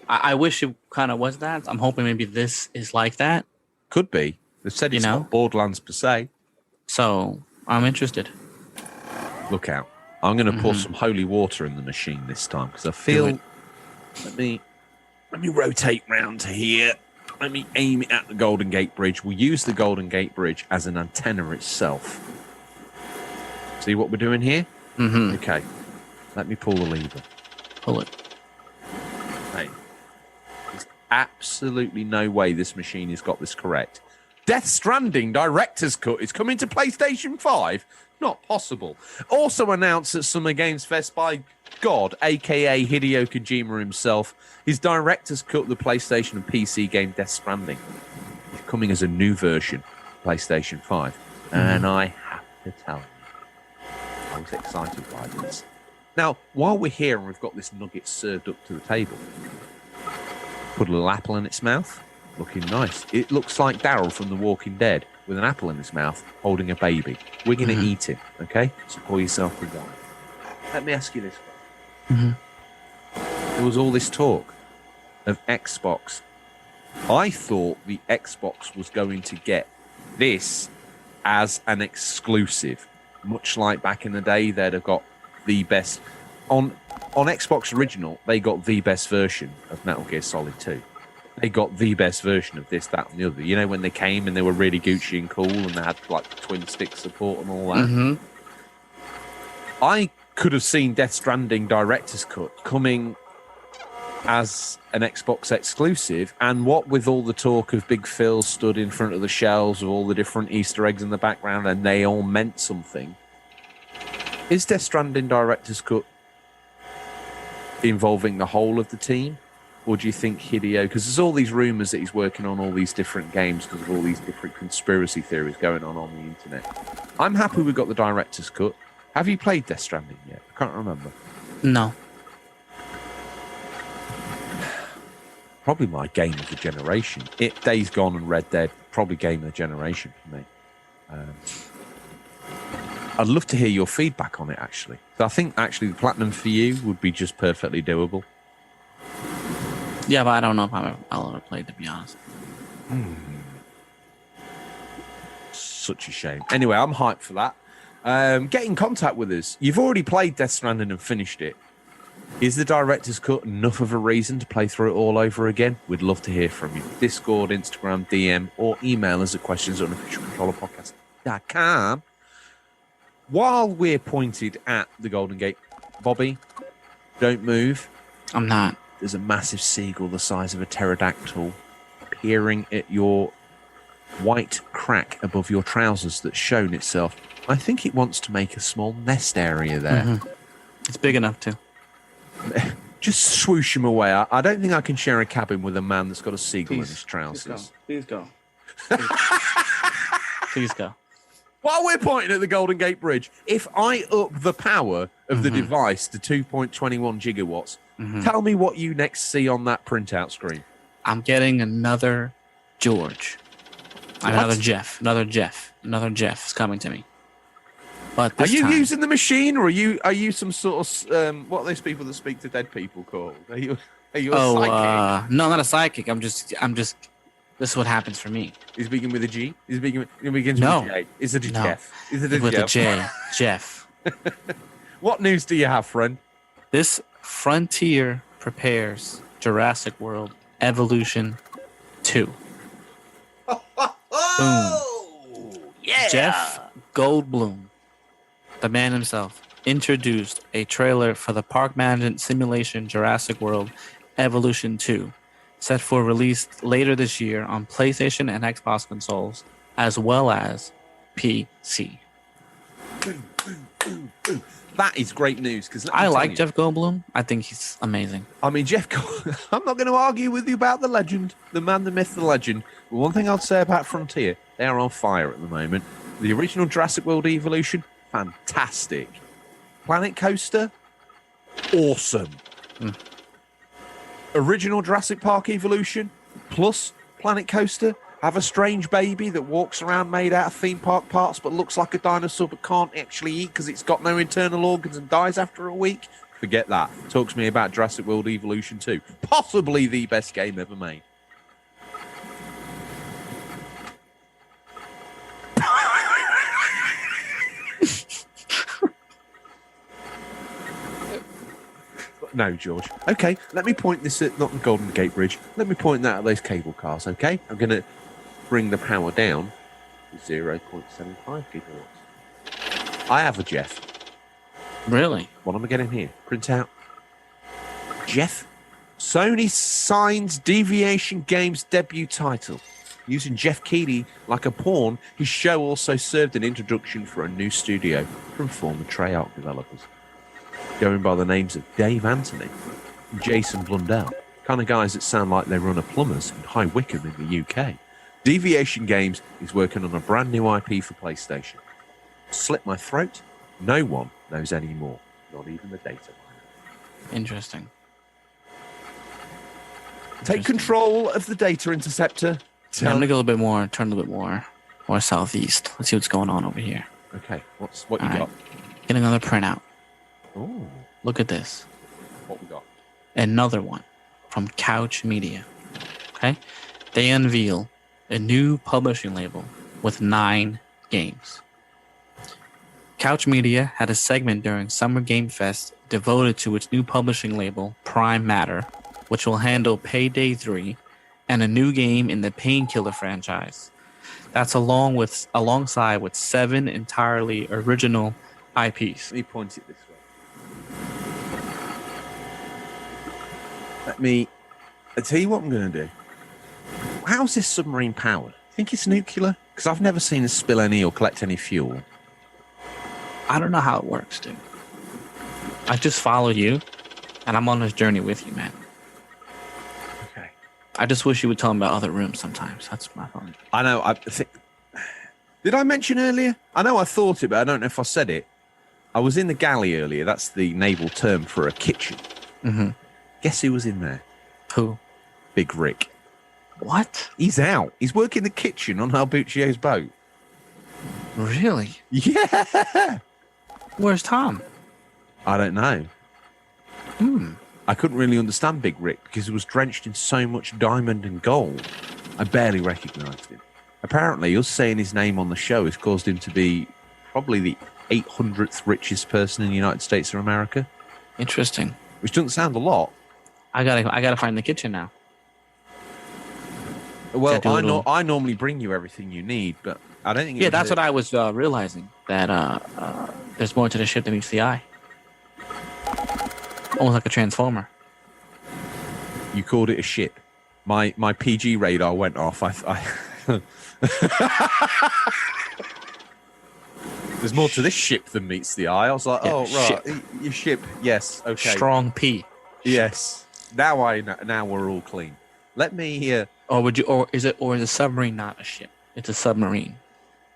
that. I wish it kind of was that. I'm hoping maybe this is like that. Could be. They said it's not Borderlands per se. So I'm interested. Look out. I'm going to pour some holy water in the machine this time because I feel... Let me rotate round to here. Let me aim it at the Golden Gate Bridge. We'll use the Golden Gate Bridge as an antenna itself. See what we're doing here? Mm-hmm. Okay. Let me pull the lever. Pull it. Hey. There's absolutely no way this machine has got this correct. Death Stranding Director's Cut is coming to PlayStation 5? Not possible. Also announced at Summer Games Fest by God, a.k.a. Hideo Kojima himself, his Director's Cut of the PlayStation and PC game Death Stranding. It's coming as a new version, PlayStation 5. And I have to tell you, I was excited by this. Now, while we're here and we've got this nugget served up to the table, put a little apple in its mouth, looking nice. It looks like Daryl from The Walking Dead with an apple in his mouth, holding a baby. We're going to eat him, okay? So pour yourself to that. Let me ask you this question. There was all this talk of Xbox. I thought the Xbox was going to get this as an exclusive. Much like back in the day, they'd have got the best... On Xbox Original, they got the best version of Metal Gear Solid 2. They got the best version of this, that, and the other. You know, when they came and they were really Gucci and cool and they had, like, twin stick support and all that. I could have seen Death Stranding Director's Cut coming as an Xbox exclusive, and what with all the talk of Big Phil stood in front of the shelves with all the different Easter eggs in the background and they all meant something. Is Death Stranding Director's Cut involving the whole of the team? Or do you think Hideo, because there's all these rumours that he's working on all these different games because of all these different conspiracy theories going on the internet. I'm happy we got the Director's Cut. Have you played Death Stranding yet? I can't remember. No. Probably my game of the generation. Days Gone and Red Dead, probably game of the generation for me. I'd love to hear your feedback on it, actually. So I think, actually, the Platinum for you would be just perfectly doable. Yeah, but I don't know if I'll ever play it, to be honest. Such a shame. Anyway, I'm hyped for that. Get in contact with us. You've already played Death Stranding and finished it. Is the Director's Cut enough of a reason to play through it all over again? We'd love to hear from you. Discord, Instagram, DM, or email us at questions@officialcontrollerpodcast.com. While we're pointed at the Golden Gate, Bobby, don't move. I'm not. There's a massive seagull the size of a pterodactyl peering at your white crack above your trousers that's shown itself. I think it wants to make a small nest area there. It's big enough to. Just swoosh him away. I don't think I can share a cabin with a man that's got a seagull in his trousers. Please go. Please go. While we're pointing at the Golden Gate Bridge, if I up the power of the device to 2.21 gigawatts, tell me what you next see on that printout screen. I'm getting another George. Another Jeff is coming to me. But this are you time, using the machine, or are you some sort of what are those people that speak to dead people called? Are you a psychic? No, not a psychic. I'm just. This is what happens for me. He's speaking with a G. He's begins with No. a J. Is it a No. Jeff? Is it a With Jeff? a J, Jeff. What news do you have, friend? This Frontier prepares Jurassic World Evolution 2. Boom. Yeah. Jeff Goldblum, the man himself, introduced a trailer for the park management simulation Jurassic World Evolution 2, set for release later this year on PlayStation and Xbox consoles, as well as PC. That is great news because I like Jeff Goldblum. I think he's amazing. I mean, I'm not going to argue with you about the legend, the man, the myth, the legend. But one thing I'd say about Frontier, they are on fire at the moment. The original Jurassic World Evolution, fantastic. Planet Coaster, awesome. Original Jurassic Park Evolution plus Planet Coaster have a strange baby that walks around made out of theme park parts but looks like a dinosaur but can't actually eat because it's got no internal organs and dies after a week. Forget that. Talk to me about Jurassic World Evolution 2. Possibly the best game ever made. No, George. Okay, let me point this at not the Golden Gate Bridge. Let me point that at those cable cars, okay? I'm going to bring the power down to 0.75 gigawatts. I have a Jeff. Really? What am I getting here? Print out. Jeff. Sony signs Deviation Games debut title. Using Jeff Keighley like a pawn, his show also served an introduction for a new studio from former Treyarch developers. Going by the names of Dave Anthony and Jason Blundell, kind of guys that sound like they run a plumbers in High Wycombe in the UK. Deviation Games is working on a brand new IP for PlayStation. Slit my throat, no one knows any more, not even the data miner. Interesting. Take control of the data interceptor. Yeah, I'm gonna go a little bit more, turn a little bit more southeast. Let's see what's going on over here. Okay, what you All got? right. Get another printout. Oh, Look at this. what we got? Another one from Couch Media. Okay? They unveil a new publishing label with 9 games. Couch Media had a segment during Summer Game Fest devoted to its new publishing label, Prime Matter, which will handle Payday 3 and a new game in the Painkiller franchise. That's alongside with 7 entirely original IPs. Let me point it this way. I'll tell you what I'm going to do. How's this submarine powered? Think it's nuclear? Because I've never seen it spill any or collect any fuel. I don't know how it works, dude. I just follow you, and I'm on this journey with you, man. Okay. I just wish you would tell me about other rooms sometimes. That's my problem. I know. Did I mention earlier? I know I thought it, but I don't know if I said it. I was in the galley earlier. That's the naval term for a kitchen. Mm-hmm. Guess who was in there? Who? Big Rick. What? He's out. He's working the kitchen on Albuccio's boat. Really? Yeah. Where's Tom? I don't know. I couldn't really understand Big Rick because he was drenched in so much diamond and gold. I barely recognised him. Apparently, us saying his name on the show has caused him to be probably the 800th richest person in the United States of America. Interesting. Which doesn't sound a lot. I gotta find the kitchen now. Well, Yeah, I normally bring you everything you need, but I don't think. Yeah, that's what I was realizing. That there's more to the ship than meets the eye. Almost like a transformer. You called it a ship. My PG radar went off. There's more to this ship than meets the eye. I was like, Yeah, oh right, your ship. Yes, okay. Strong P. Yes. Now we're all clean. Let me Or is a submarine not a ship? It's a submarine.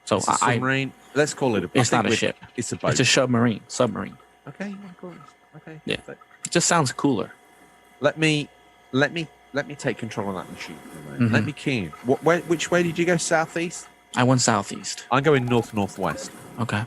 So It's a submarine. Let's call it a. It's not a ship. It's a boat. It's a submarine. Submarine. Okay, you want to call it? Okay. Yeah. It just sounds cooler. Let me take control of that machine for a moment. Mhm. Let me key in. Which way did you go? Southeast? I went southeast. I'm going northwest. Okay.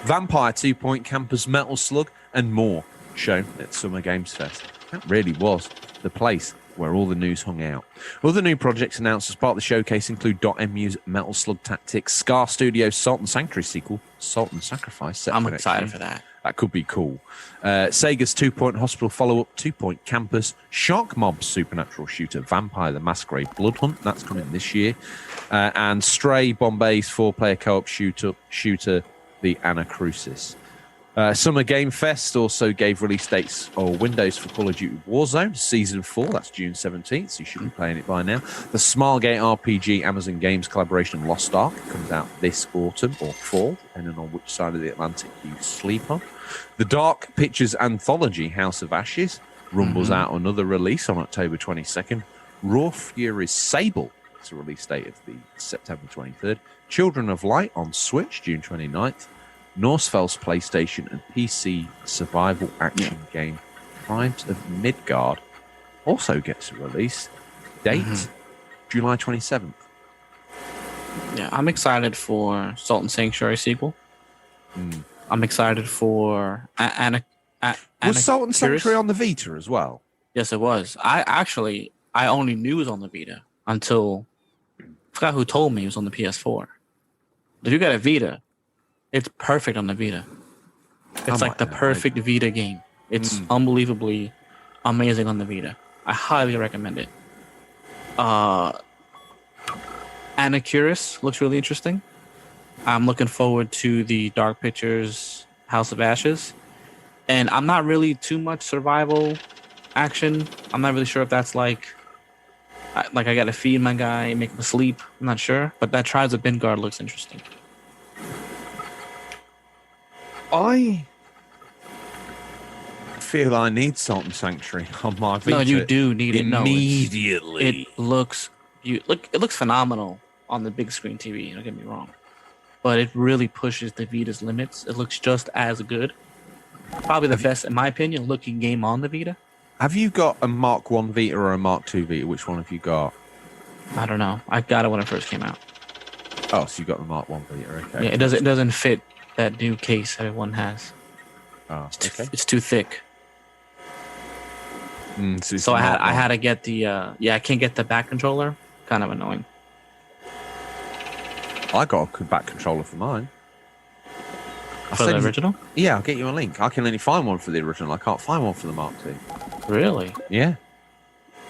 Vampire 2-Point Campers, Metal Slug, and more shown at Summer Games Fest. That really was the place where all the news hung out. Other new projects announced as part of the showcase include .mu's Metal Slug Tactics, Scar Studios' Salt and Sanctuary sequel, Salt and Sacrifice. Set I'm for next excited year. for that. That could be cool. Sega's 2-Point Hospital follow-up, 2-Point Campus, Shark Mob's supernatural shooter, Vampire the Masquerade Blood Hunt. That's coming this year. And Stray Bombay's 4-player co-op shooter, the Anacrusis. Summer Game Fest also gave release dates or windows for Call of Duty Warzone Season 4. That's June 17th, so you should be playing it by now. The Smilegate RPG Amazon Games collaboration Lost Ark comes out this autumn or fall, depending on which side of the Atlantic you sleep on. The Dark Pictures anthology House of Ashes rumbles out another release on October 22nd. Raw Fury's Sable, it's a release date of the September 23rd. Children of Light on Switch, June 29th. Norsefeld's PlayStation and PC survival action game Tribes of Midgard also gets a release date July 27th. Yeah, I'm excited for Salt and Sanctuary sequel. I'm excited for Was Salt and Sanctuary on the Vita as well? Yes, it was. I only knew it was on the Vita until I forgot who told me it was on the PS4. If you got a Vita, it's perfect on the Vita. It's like the perfect Vita game. It's unbelievably amazing on the Vita. I highly recommend it. Anacrusis looks really interesting. I'm looking forward to the Dark Pictures House of Ashes. And I'm not really too much survival action. I'm not really sure if that's like I gotta feed my guy, make him sleep. I'm not sure. But that Tribes of Midgard looks interesting. I feel I need Salt and Sanctuary on my Vita. No, you do need it. Immediately. It looks phenomenal on the big screen TV. Don't get me wrong, but it really pushes the Vita's limits. It looks just as good. Probably the best, in my opinion, looking game on the Vita. Have you got a Mark 1 Vita or a Mark 2 Vita? Which one have you got? I don't know. I got it when it first came out. Oh, so you got the Mark 1 Vita, okay. Yeah, it doesn't fit that new case everyone has. Oh, okay. It's too thick. So I had to get the I can't get the back controller. Kind of annoying. I got a back controller for mine. For the original? Yeah, I'll get you a link. I can only find one for the original. I can't find one for the Mark II. Really? Yeah.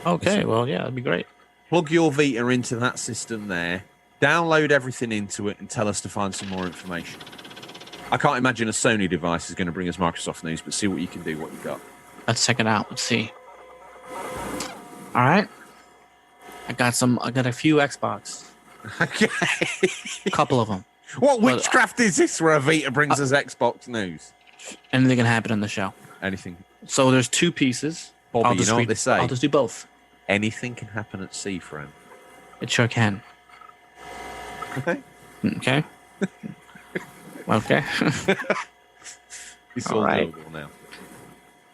Okay, well, yeah, that'd be great. Plug your Vita into that system there, download everything into it, and tell us to find some more information. I can't imagine a Sony device is going to bring us Microsoft news, but see what you can do, what you got. Let's check it out. Let's see. All right. I got a few Xbox. Okay. A couple of them. What witchcraft is this where a Vita brings us Xbox news? Anything can happen on the show. Anything. So there's two pieces. Bobby, you know what they say? I'll just do both. Anything can happen at sea, friend. It sure can. Okay. Okay. Okay. It's all all right. available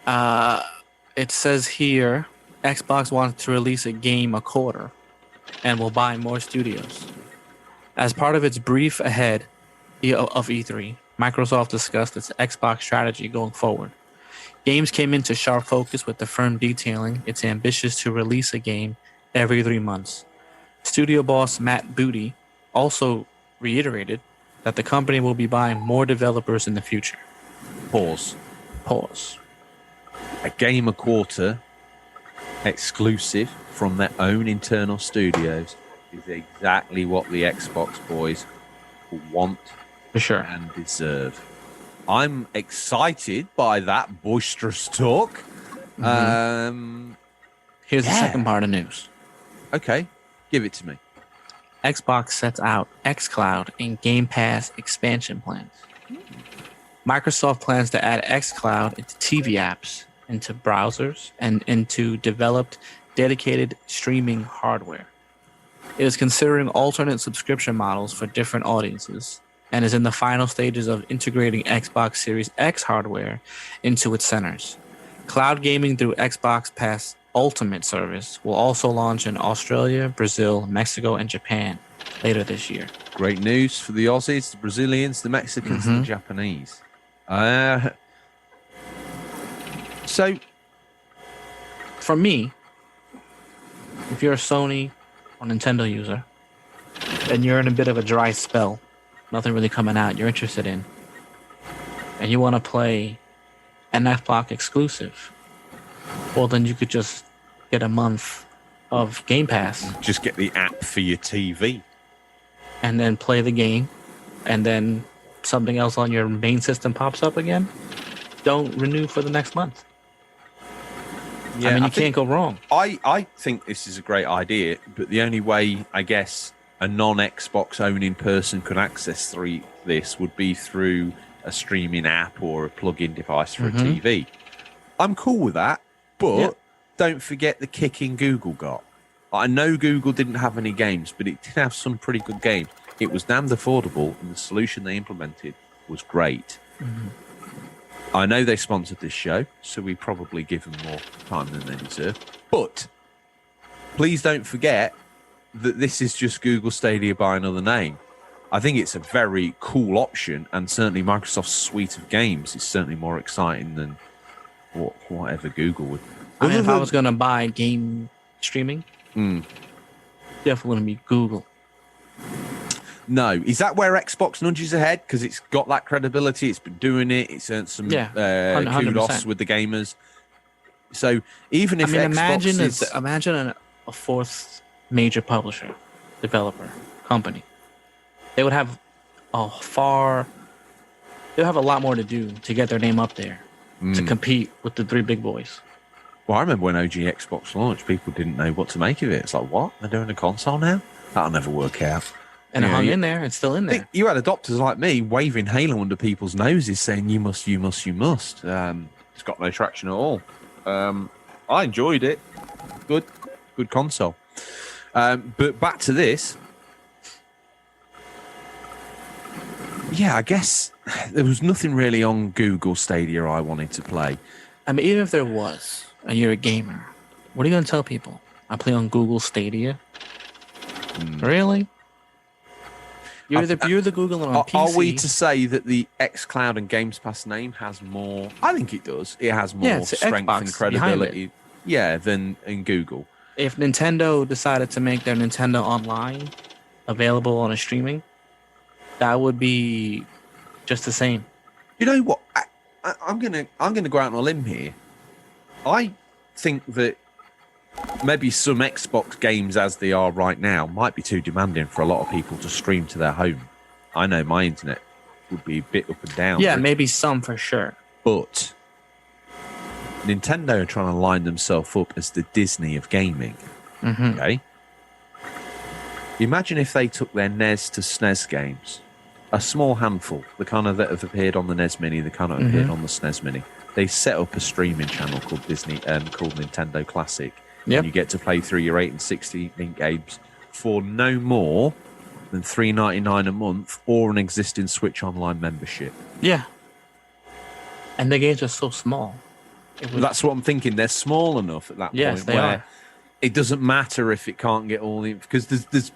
now. It says here, Xbox wants to release a game a quarter and will buy more studios. As part of its brief ahead of E3, Microsoft discussed its Xbox strategy going forward. Games came into sharp focus with the firm detailing it's ambitious to release a game every 3 months. Studio boss Matt Booty also reiterated that the company will be buying more developers in the future. Pause. A game a quarter, exclusive from their own internal studios, is exactly what the Xbox boys want For sure. and deserve. I'm excited by that boisterous talk. Here's the second part of news. Okay, give it to me. Xbox sets out xCloud and Game Pass expansion plans. Microsoft plans to add xCloud into TV apps, into browsers, and into developed dedicated streaming hardware. It is considering alternate subscription models for different audiences and is in the final stages of integrating Xbox Series X hardware into its centers. Cloud gaming through Xbox Pass Ultimate service will also launch in Australia, Brazil, Mexico, and Japan later this year. Great news for the Aussies, the Brazilians, the Mexicans, and the Japanese. So, for me, if you're a Sony or Nintendo user and you're in a bit of a dry spell, nothing really coming out you're interested in, and you want to play an Xbox exclusive, well, then you could just get a month of Game Pass. Just get the app for your TV. And then play the game, and then something else on your main system pops up again. Don't renew for the next month. Yeah, I mean, you can't go wrong. I think this is a great idea, but the only way, I guess, a non-Xbox owning person could access this would be through a streaming app or a plug-in device for a TV. I'm cool with that, but don't forget the kicking Google got. I know Google didn't have any games, but it did have some pretty good games. It was damned affordable, and the solution they implemented was great. I know they sponsored this show, so we probably give them more time than they deserve. But please don't forget that this is just Google Stadia by another name. I think it's a very cool option, and certainly Microsoft's suite of games is certainly more exciting than whatever Google would. I mean, if I was going to buy game streaming, definitely going to be Google. No. Is that where Xbox nudges ahead? Because it's got that credibility. It's been doing it. It's earned some kudos with the gamers. So even if imagine a fourth major publisher, developer, company, they would have a lot more to do to get their name up there to compete with the three big boys. Well, I remember when OG Xbox launched, people didn't know what to make of it. It's like, what? They're doing a console now? That'll never work out. And it hung in there. It's still in there. You had adopters like me waving Halo under people's noses saying, you must, you must, you must. It's got no traction at all. I enjoyed it. Good console. But back to this. Yeah, I guess there was nothing really on Google Stadia I wanted to play. I mean, even if there was, and you're a gamer, what are you going to tell people? I play on Google Stadia? Really? You're the Google on PC. Are we to say that the xCloud and Games Pass name has more... I think it does. It has more strength and credibility than in Google. If Nintendo decided to make their Nintendo Online available on a streaming, that would be just the same. You know what? I'm gonna go out on a limb here. I think that maybe some Xbox games as they are right now might be too demanding for a lot of people to stream to their home. I know my internet would be a bit up and down. Yeah, maybe some for sure. But Nintendo are trying to line themselves up as the Disney of gaming. Okay? Imagine if they took their NES to SNES games. A small handful, the kind of that have appeared on the NES Mini, the kind of appeared on the SNES Mini. They set up a streaming channel called called Nintendo Classic. Yep. And you get to play through your 8 and 16 games for no more than $3.99 a month or an existing Switch Online membership. Yeah. And the games are so small. That's what I'm thinking. They're small enough at that point where it doesn't matter if it can't get all the... Because there's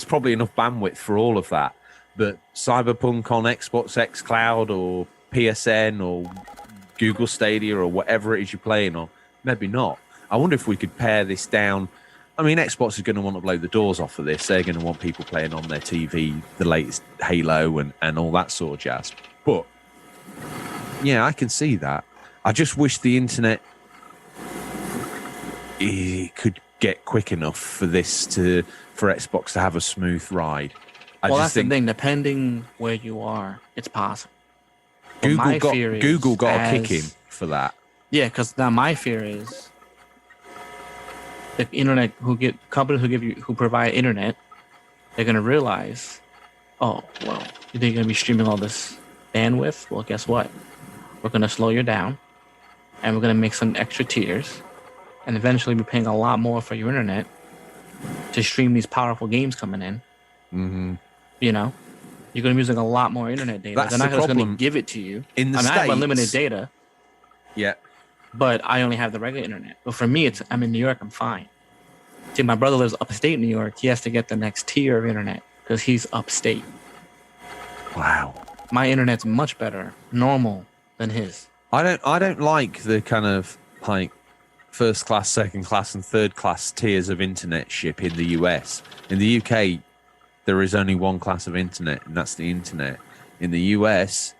probably enough bandwidth for all of that. But Cyberpunk on Xbox xCloud or PSN or Google Stadia or whatever it is you're playing on, maybe not. I wonder if we could pare this down. I mean, Xbox is going to want to blow the doors off of this. They're going to want people playing on their TV the latest Halo and all that sort of jazz. But, yeah, I can see that. I just wish the internet could get quick enough for Xbox to have a smooth ride. That's the thing. Depending where you are, it's possible. Google got a kick in for that. Yeah, because now my fear is the internet companies who provide internet, they're gonna realize, oh well, you think you're gonna be streaming all this bandwidth? Well, guess what? We're gonna slow you down, and we're gonna make some extra tiers, and eventually be paying a lot more for your internet to stream these powerful games coming in. Mm-hmm. You know, you're going to be using a lot more internet data. That's They're not the just going to problem. give it to you. In the I have States, unlimited data, yeah, but I only have the regular internet. But for me, I'm in New York. I'm fine. See, my brother lives upstate New York. He has to get the next tier of internet because he's upstate. wow. My internet's much better, normal, than his. I don't like the kind of like first class, second class, and third class tiers of internet ship in the US. In the UK, there is only one class of internet, and that's the internet. In the US,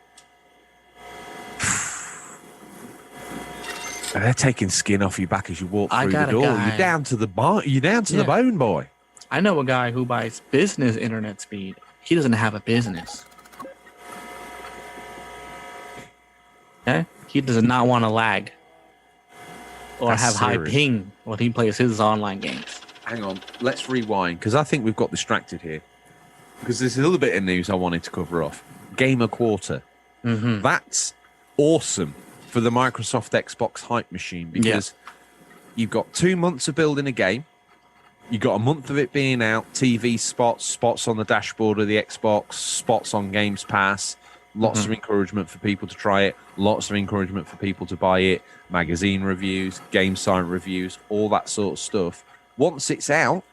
they're taking skin off your back as you walk through the door. You're down to the the bone, boy. I know a guy who buys business internet speed. He doesn't have a business. Okay? He does not want to lag or That's have high serious. ping when he plays his online games. Hang on, let's rewind, because I think we've got distracted here. Because there's a little bit of news I wanted to cover off. Gamer Quarter. Mm-hmm. That's awesome for the Microsoft Xbox hype machine, because you've got 2 months of building a game. You've got a month of it being out, TV spots on the dashboard of the Xbox, spots on Games Pass, lots of encouragement for people to try it, lots of encouragement for people to buy it, magazine reviews, game site reviews, all that sort of stuff. Once it's out,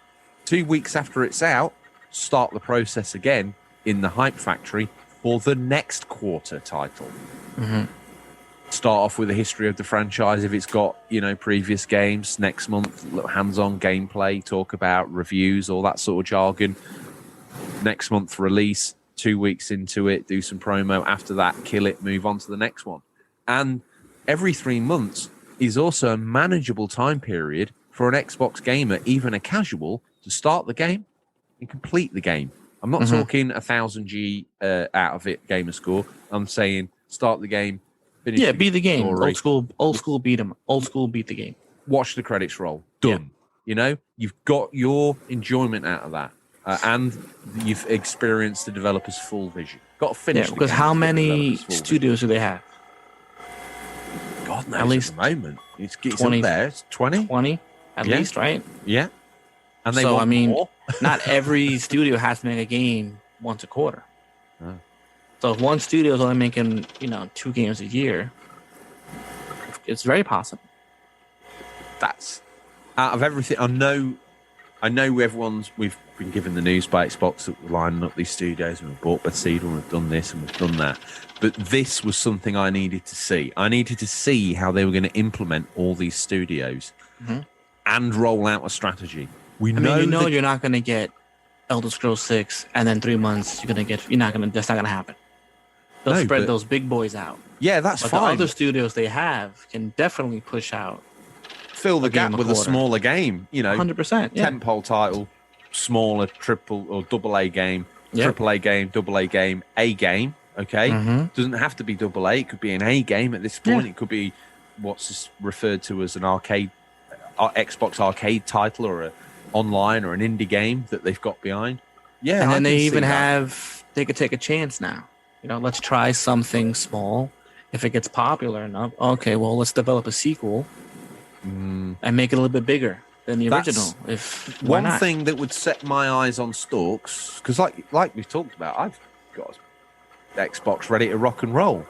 2 weeks after it's out, start the process again in the Hype Factory for the next quarter title. Mm-hmm. Start off with a history of the franchise if it's got, previous games. Next month, little hands-on gameplay, talk about reviews, all that sort of jargon. Next month, release. 2 weeks into it, do some promo. After that, kill it, move on to the next one. And every 3 months is also a manageable time period for an Xbox gamer, even a casual, to start the game and complete the game. I'm not talking 1000 G out of it gamer score. I'm saying start the game, finish beat the game. story, Old school beat him. Old school beat the game. watch the credits roll. Done. You've got your enjoyment out of that. And you've experienced the developer's full vision. Got to finish. Because how many studios do they have? God knows at least at the moment. It's 20, up there. It's 20. 20 at least, right? Yeah. And they So, want I mean, more. not every studio has to make a game once a quarter. Oh. So if one studio is only making, 2 games a year, it's very possible. That's out of everything. I know we've been given the news by Xbox that we're lining up these studios and we've bought Bethesda and we've done this and we've done that. But this was something I needed to see. I needed to see how they were going to implement all these studios and roll out a strategy. You're not going to get Elder Scrolls 6 and then 3 months that's not going to happen. They'll spread those big boys out. Yeah, that's but fine. The other studios they have can definitely push out. Fill the gap with a smaller game, 100%. Yeah. Tentpole title, smaller triple or double A game, triple A game, double A game, A game. Okay, doesn't have to be double A. It could be an A game at this point. It could be what's referred to as an arcade, Xbox arcade title, or a online or an indie game that they've got behind. Yeah, and then they could take a chance now. Let's try something small. If it gets popular enough, okay, well, let's develop a sequel. And make it a little bit bigger than the original. One thing that would set my eyes on stalks, because like we've talked about, I've got Xbox ready to rock and roll.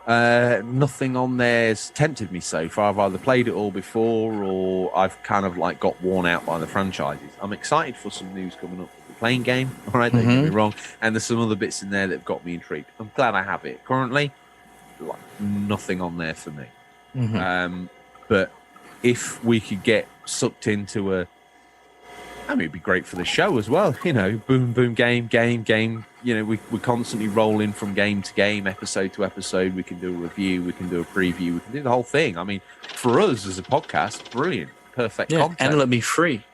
Nothing on there's tempted me so far. I've either played it all before or I've kind of got worn out by the franchises. I'm excited for some news coming up. The playing game, all right, don't get me wrong, and there's some other bits in there that have got me intrigued. I'm glad I have it. Currently, nothing on there for me. But if we could get sucked into it'd be great for the show as well. Boom, game. We're constantly rolling from game to game, episode to episode. We can do a review, we can do a preview, we can do the whole thing. I mean, for us as a podcast, brilliant, perfect content. And it'll be free.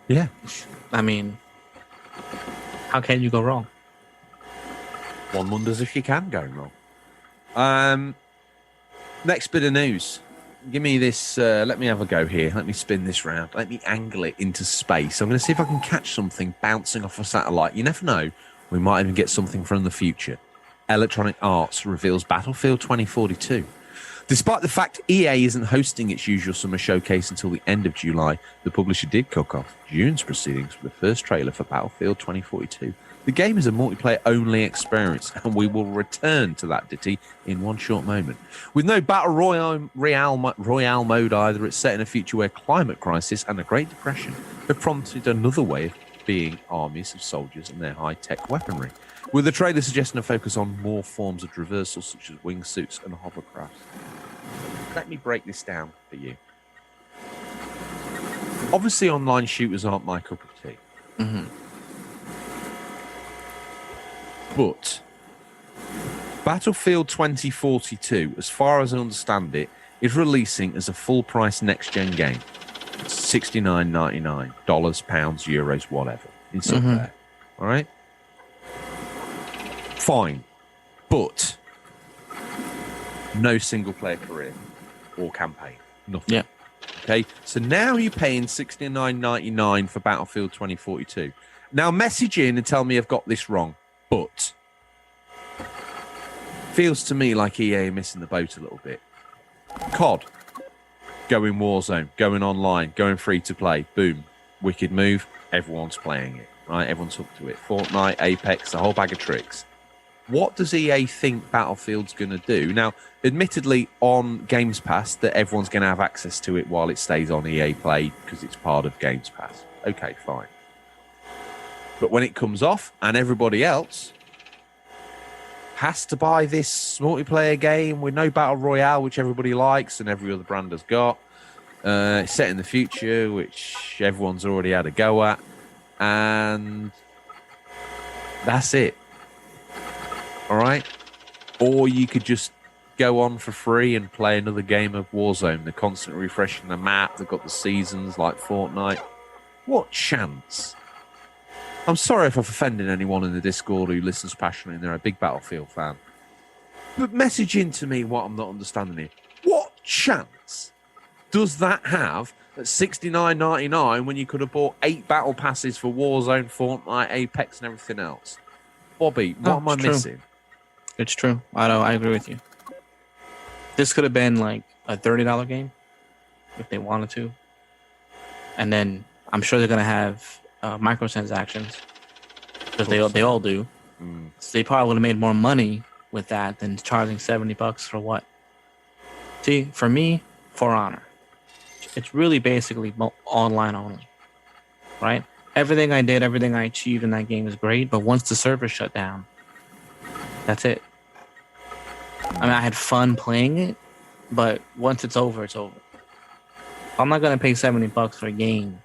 Yeah. I mean, how can you go wrong? One wonders if you can go wrong. Next bit of news. Give me this. Let me have a go here. Let me spin this round. Let me angle it into space. I'm going to see if I can catch something bouncing off a satellite. You never know. We might even get something from the future. Electronic Arts reveals Battlefield 2042. Despite the fact EA isn't hosting its usual summer showcase until the end of July, the publisher did kick off June's proceedings with the first trailer for Battlefield 2042. The game is a multiplayer-only experience, and we will return to that ditty in one short moment. With no Battle Royale mode either, it's set in a future where climate crisis and the Great Depression have prompted another way of being armies of soldiers and their high-tech weaponry, with the trailer suggesting a focus on more forms of traversal such as wingsuits and hovercrafts. Let me break this down for you. Obviously, online shooters aren't my cup of tea. Mm-hmm. But Battlefield 2042, as far as I understand it, is releasing as a full-price next-gen game. It's $69.99, pounds, euros, whatever. It's up there. All right? Fine. But no single-player career or campaign. Nothing. Yeah. Okay? So now you're paying $69.99 for Battlefield 2042. Now message in and tell me I've got this wrong. But feels to me like EA are missing the boat a little bit. COD, going Warzone, going online, going free to play. Boom, wicked move. Everyone's playing it, right? Everyone's hooked to it. Fortnite, Apex, the whole bag of tricks. What does EA think Battlefield's going to do? Now, admittedly, on Games Pass, that everyone's going to have access to it while it stays on EA Play because it's part of Games Pass. Okay, fine. But when it comes off and everybody else has to buy this multiplayer game with no Battle Royale, which everybody likes and every other brand has got, it's set in the future, which everyone's already had a go at, and that's it. All right? Or you could just go on for free and play another game of Warzone. They're constantly refreshing the map. They've got the seasons like Fortnite. What chance? I'm sorry if I've offended anyone in the Discord who listens passionately and they're a big Battlefield fan. But message in to me what I'm not understanding here. What chance does that have at $69.99 when you could have bought 8 battle passes for Warzone, Fortnite, Apex, and everything else? Bobby, what am I missing? It's true. I agree with you. This could have been like a $30 game if they wanted to. And then I'm sure they're going to have microtransactions because they all do. So they probably would have made more money with that than charging $70 for what? See, for me, For Honor, it's really basically online only, right? Everything I did, everything I achieved in that game is great, but once the server shut down, that's it. I mean, I had fun playing it, but once it's over, it's over. I'm not gonna pay $70 for a game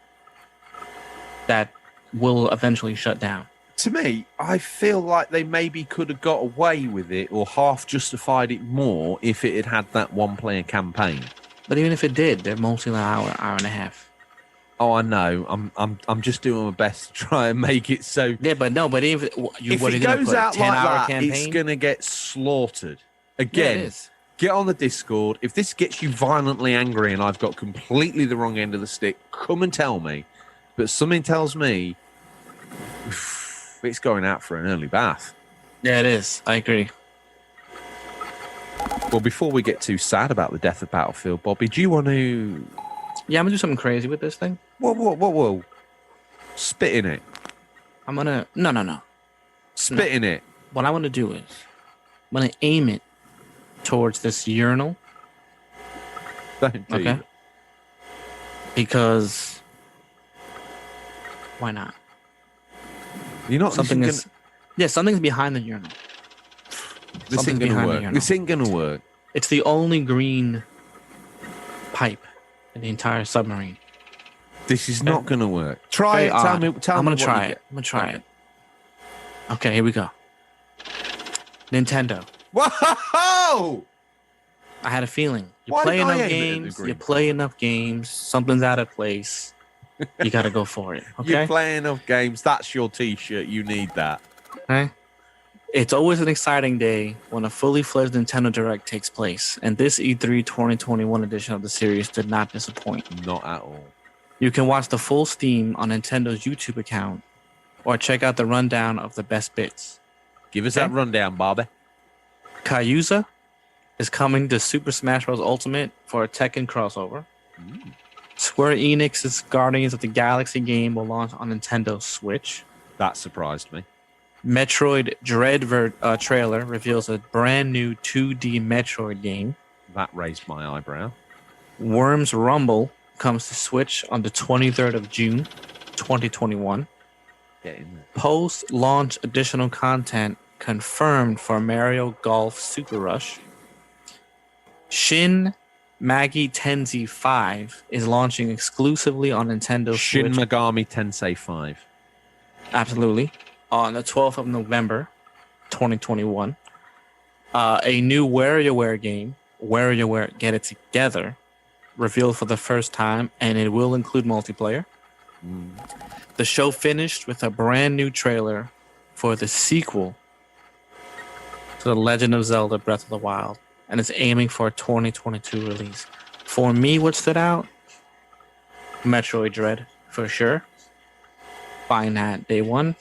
that will eventually shut down. To me, I feel like they maybe could have got away with it or half justified it more if it had had that one-player campaign. But even if it did, they're mostly an hour and a half. Oh, I know. I'm just doing my best to try and make it so. Yeah, but no. But even if it goes out like that, campaign? It's gonna get slaughtered. Again, yeah, get on the Discord. If this gets you violently angry and I've got completely the wrong end of the stick, come and tell me. But something tells me it's going out for an early bath. Yeah, it is. I agree. Well, before we get too sad about the death of Battlefield, Bobby, do you want to... Yeah, I'm going to do something crazy with this thing. Whoa. Spit in it. I'm going to... No. Spit in it. What I want to do is I'm going to aim it towards this urinal. Don't do okay? It. Because... Why not? You're not... Something's behind the urinal. This ain't gonna work. This ain't gonna work. It's the only green pipe in the entire submarine. This is not gonna work. Try it. Tell me. I'm gonna try it. I'm gonna try it. Okay, here we go. Nintendo. Whoa! I had a feeling. You play enough games. Something's out of place. You gotta go for it. Okay. You play enough games. That's your T-shirt. You need that. Okay. It's always an exciting day when a fully fledged Nintendo Direct takes place, and this E3 2021 edition of the series did not disappoint. Not at all. You can watch the full stream on Nintendo's YouTube account, or check out the rundown of the best bits. Give us that rundown, Bobby. Kayusa, is coming to Super Smash Bros. Ultimate for a Tekken crossover. Square Enix's Guardians of the Galaxy game will launch on Nintendo Switch. That surprised me. Metroid Dread trailer reveals a brand new 2D Metroid game. That raised my eyebrow. Worms Rumble comes to Switch on the 23rd of June, 2021. Get in there. Post-launch additional content confirmed for Mario Golf Super Rush. Shin Megami Tensei 5 is launching exclusively on Nintendo Shin Switch. Megami Tensei 5. Absolutely. On the 12th of November, 2021. A new WarioWare game, WarioWare Get It Together, revealed for the first time, and it will include multiplayer. The show finished with a brand new trailer for the sequel to The Legend of Zelda Breath of the Wild, and it's aiming for a 2022 release. For me, what stood out? Metroid Dread, for sure. Buying that day one.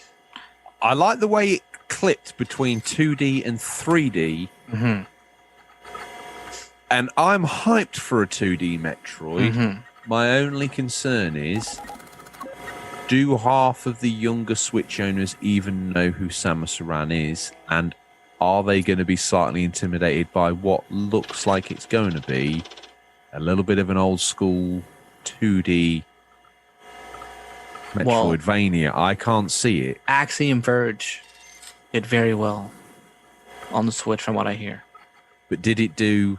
I like the way it clipped between 2D and 3D. Mm-hmm. And I'm hyped for a 2D Metroid. Mm-hmm. My only concern is, do half of the younger Switch owners even know who Samus Aran is? And are they going to be slightly intimidated by what looks like it's going to be a little bit of an old school 2D Metroidvania? I can't see it. Axiom Verge did very well on the Switch from what I hear. But did it do...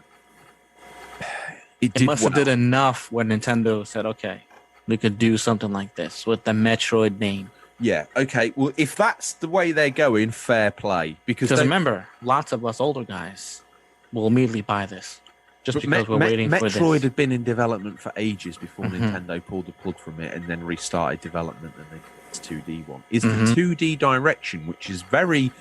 It must have did enough when Nintendo said, okay, we could do something like this with the Metroid name. Yeah, okay. Well, if that's the way they're going, fair play. Because remember, lots of us older guys will immediately buy this just because we're waiting for this. Metroid had been in development for ages before Nintendo pulled the plug from it and then restarted development and then its 2D one. Is the 2D direction, which is very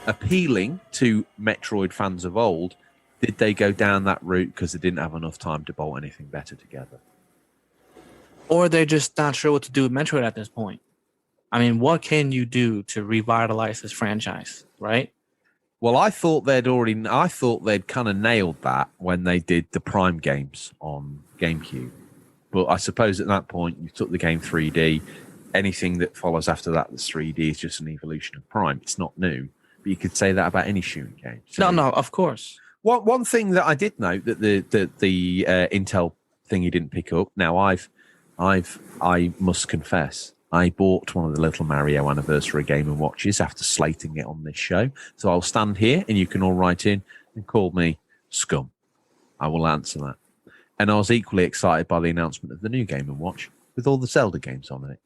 appealing to Metroid fans of old, did they go down that route because they didn't have enough time to bolt anything better together? Or they're just not sure what to do with Metroid at this point. I mean, what can you do to revitalize this franchise, right? Well, I thought they'd kind of nailed that when they did the Prime games on GameCube. But I suppose at that point, you took the game 3D. Anything that follows after that that's 3D is just an evolution of Prime. It's not new. But you could say that about any shooting game. So, No, of course. One thing that I did note that the Intel thing you didn't pick up. Now I must confess, I bought one of the little Mario Anniversary Game & Watches after slating it on this show. So I'll stand here and you can all write in and call me scum. I will answer that. And I was equally excited by the announcement of the new Game & Watch with all the Zelda games on it.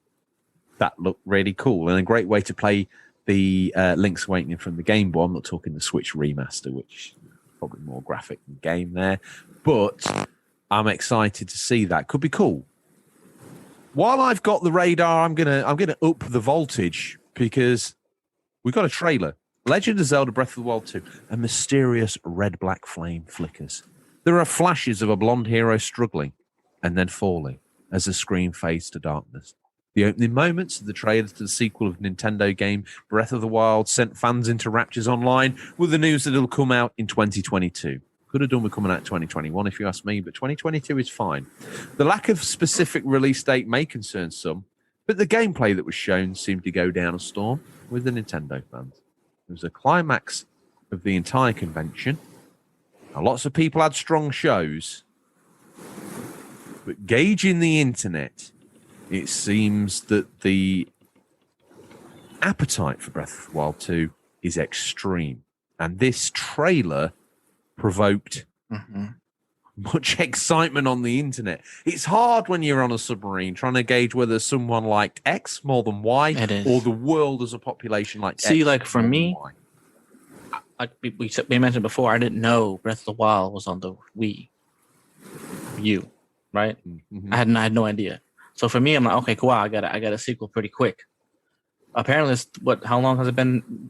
That looked really cool and a great way to play the Link's Awakening from the Game Boy. I'm not talking the Switch remaster, which is probably more graphic than game there. But I'm excited to see that. Could be cool. While I've got the radar, I'm gonna up the voltage because we got a trailer. Legend of Zelda Breath of the Wild 2. A mysterious red-black flame flickers. There are flashes of a blonde hero struggling and then falling as the screen fades to darkness. The opening moments of the trailer to the sequel of Nintendo game Breath of the Wild sent fans into raptures online with the news that it'll come out in 2022. Could have done with coming out in 2021 if you ask me, but 2022 is fine. The lack of specific release date may concern some, but the gameplay that was shown seemed to go down a storm with the Nintendo fans. It was a climax of the entire convention. Now, lots of people had strong shows, but gauging the internet, it seems that the appetite for Breath of the Wild 2 is extreme. And this trailer provoked much excitement on the internet. It's hard when you're on a submarine trying to gauge whether someone liked X more than Y or the world as a population liked X. See, like for me, like we mentioned before, I didn't know Breath of the Wild was on the Wii U, right? I had no idea. So for me, I'm like, okay, cool. I got a sequel pretty quick. Apparently, how long has it been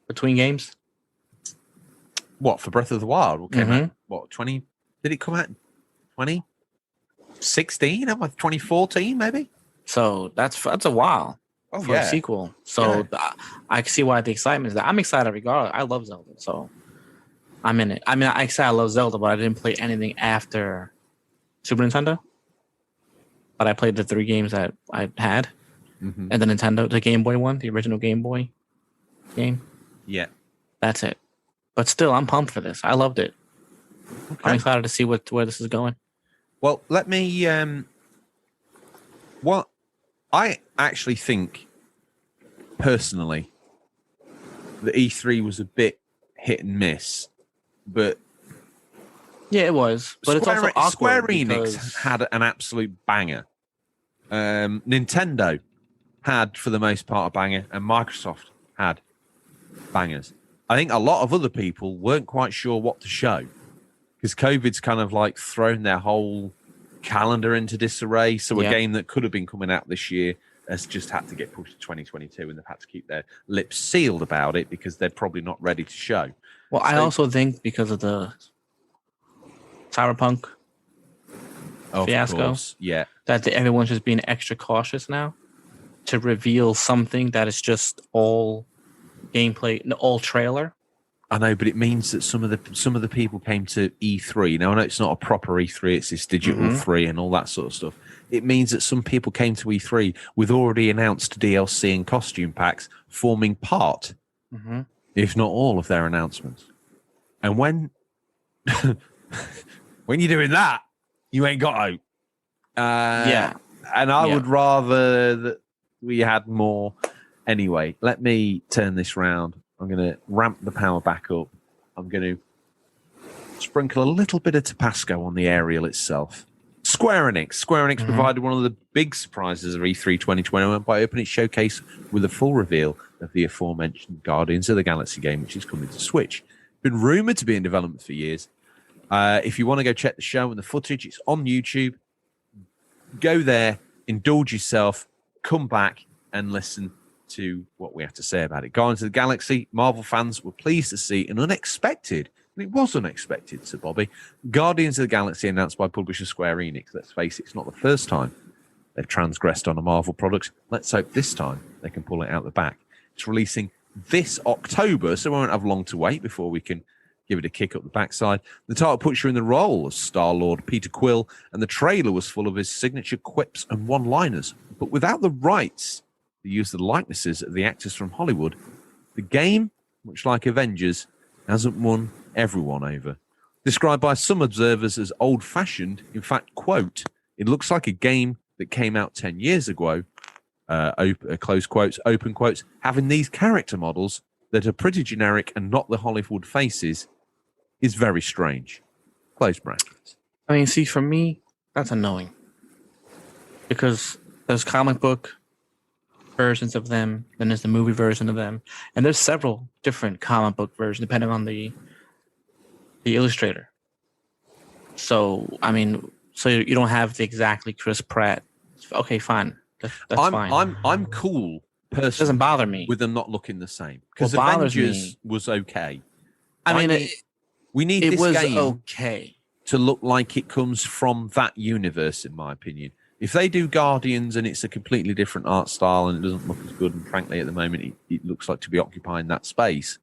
between games? What, for Breath of the Wild? What came out? What, 20? Did it come out in 2016? 2014, maybe? So that's a while for a sequel. So I can see why the excitement is that. I'm excited regardless. I love Zelda. So I'm in it. I mean, I said I love Zelda, but I didn't play anything after Super Nintendo. But I played the 3 games that I had, and the Nintendo, the Game Boy one, the original Game Boy game. Yeah, that's it. But still, I'm pumped for this. I loved it. okay. I'm excited to see where this is going. Well, let me. What I actually think, personally, the E3 was a bit hit and miss, but yeah, it was. But it's also awkward Square Enix because... had an absolute banger. Nintendo had, for the most part, a banger, and Microsoft had bangers. I think a lot of other people weren't quite sure what to show because COVID's kind of like thrown their whole calendar into disarray. So a game that could have been coming out this year has just had to get pushed to 2022, and they've had to keep their lips sealed about it because they're probably not ready to show. Well, I also think because of the Cyberpunk fiasco, course, yeah, that everyone's just being extra cautious now to reveal something that is just all gameplay, all trailer. I know, but it means that some of the people came to E3. Now I know it's not a proper E3; it's this digital 3 and all that sort of stuff. It means that some people came to E3 with already announced DLC and costume packs forming part, if not all, of their announcements. And when when you're doing that, you ain't got hope. And I would rather that we had more. Anyway, let me turn this round. I'm going to ramp the power back up. I'm going to sprinkle a little bit of Tabasco on the aerial itself. Square Enix provided one of the big surprises of E3 2021 by opening its showcase with a full reveal of the aforementioned Guardians of the Galaxy game, which is coming to Switch. Been rumored to be in development for years. If you want to go check the show and the footage, it's on YouTube. Go there, indulge yourself, come back and listen to what we have to say about it. Guardians of the Galaxy, Marvel fans were pleased to see an unexpected, and it was unexpected, Sir Bobby, Guardians of the Galaxy announced by publisher Square Enix. Let's face it, it's not the first time they've transgressed on a Marvel product. Let's hope this time they can pull it out the back. It's releasing this October, so we won't have long to wait before we can give it a kick up the backside. The title puts you in the role of Star-Lord Peter Quill, and the trailer was full of his signature quips and one-liners. But without the rights to use the likenesses of the actors from Hollywood, the game, much like Avengers, hasn't won everyone over. Described by some observers as old-fashioned, in fact, quote, it looks like a game that came out 10 years ago, close quotes, open quotes, having these character models that are pretty generic and not the Hollywood faces is very strange. Close brackets. I mean, see, for me, that's annoying. Because there's comic book versions of them, then there's the movie version of them, and there's several different comic book versions depending on the illustrator. So, I mean, so you don't have the exactly Chris Pratt. Okay, fine. That's fine. I'm cool personally. It doesn't bother me with them not looking the same because what Avengers was okay. I mean, we need it this was game okay to look like it comes from that universe, in my opinion. If they do Guardians and it's a completely different art style and it doesn't look as good, and frankly at the moment it looks like to be occupying that space,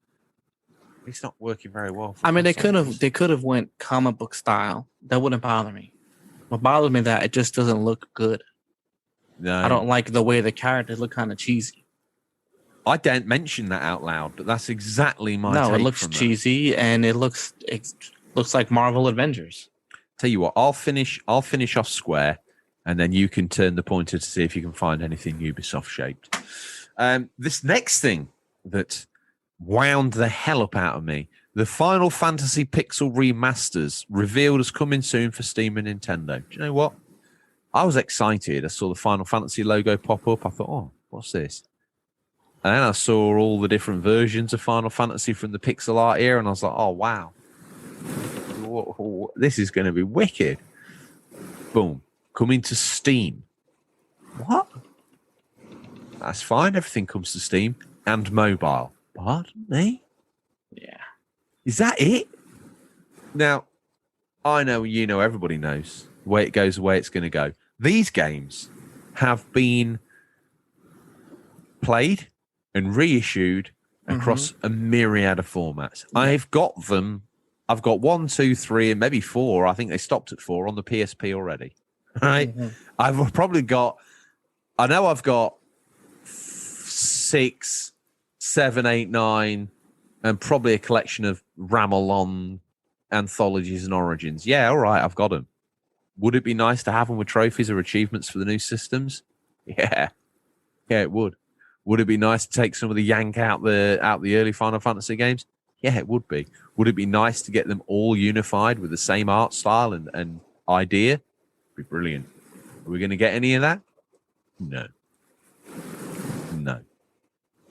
it's not working very well. I mean, they could have went comic book style. That wouldn't bother me. What bothers me that it just doesn't look good. No, I don't like the way the characters look kind of cheesy. I don't mention that out loud, but that's exactly my take. No, it looks cheesy and it looks like Marvel Avengers. Tell you what, I'll finish off Square, and then you can turn the pointer to see if you can find anything Ubisoft shaped. This next thing that wound the hell up out of me, the Final Fantasy Pixel remasters revealed as coming soon for Steam and Nintendo. Do you know what? I was excited. I saw the Final Fantasy logo pop up. I thought, oh, what's this? And then I saw all the different versions of Final Fantasy from the pixel art era, and I was like, oh, wow. This is going to be wicked. Boom. Coming to Steam. What? That's fine. Everything comes to Steam and mobile. Pardon me? Yeah. Is that it? Now, I know, you know, everybody knows the way it goes, the way it's going to go. These games have been played and reissued across a myriad of formats. I've got them I've got 1, 2, 3, and maybe 4. I think they stopped at 4 on the PSP already. Right? Mm-hmm. I've probably got. I know I've got 6, 7, 8, 9, and probably a collection of Ramalon anthologies and origins. Yeah, all right, I've got them. Would it be nice to have them with trophies or achievements for the new systems? Yeah, it would. Would it be nice to take some of the yank out the early Final Fantasy games? Yeah, it would be. Would it be nice to get them all unified with the same art style and idea? It'd be brilliant. Are we going to get any of that? No.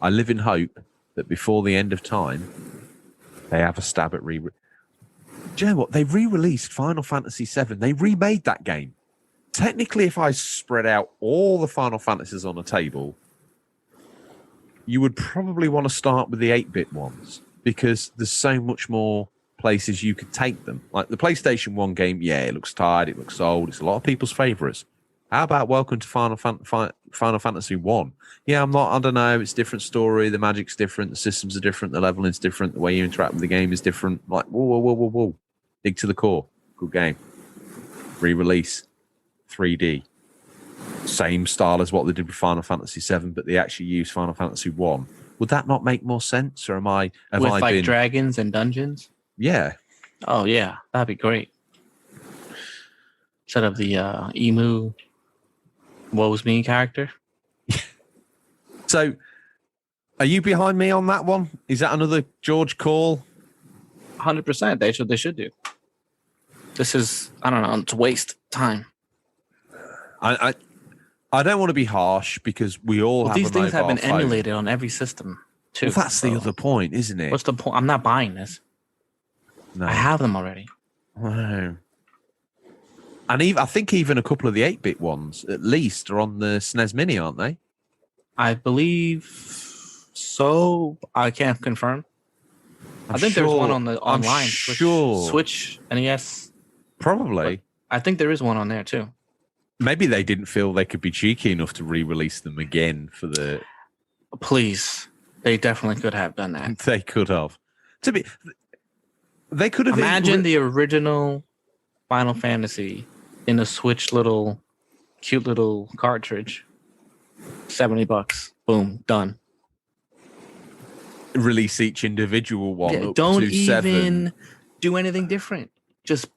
I live in hope that before the end of time, they have a stab at Do you know what? They re-released Final Fantasy VII. They remade that game. Technically, if I spread out all the Final Fantasies on a table, you would probably want to start with the 8-bit ones because there's so much more places you could take them. Like the PlayStation 1 game, yeah, it looks tired, it looks old, it's a lot of people's favorites. How about Welcome to Final Fantasy 1? Yeah, I don't know, it's a different story, the magic's different, the systems are different, the leveling's different, the way you interact with the game is different. Like, whoa. Dig to the core. Good game. Re-release. 3D. Same style as what they did with Final Fantasy 7, but they actually used Final Fantasy 1. Would that not make more sense? Or have dragons and dungeons? Yeah. Oh, yeah. That'd be great. Instead of the emu woes me character. So, are you behind me on that one? Is that another George call? 100%. They should do. This is, I don't know, it's waste time. I don't want to be harsh because we all have these things have been phone. emulated on every system too. Well, that's the other point, isn't it? What's the point? I'm not buying this. No. I have them already. Wow. And I think even a couple of the 8-bit ones, at least, are on the SNES Mini, aren't they? I believe so. I can't confirm. I think there's one on the online. Switch, NES. Probably. I think there is one on there too. Maybe they didn't feel they could be cheeky enough to re-release them again for the. Please, they definitely could have done that. They could have. They could have. Imagine the original Final Fantasy in a Switch cute little cartridge. $70. Boom, done. Release each individual one. Yeah, up don't to even 7. do anything different. Just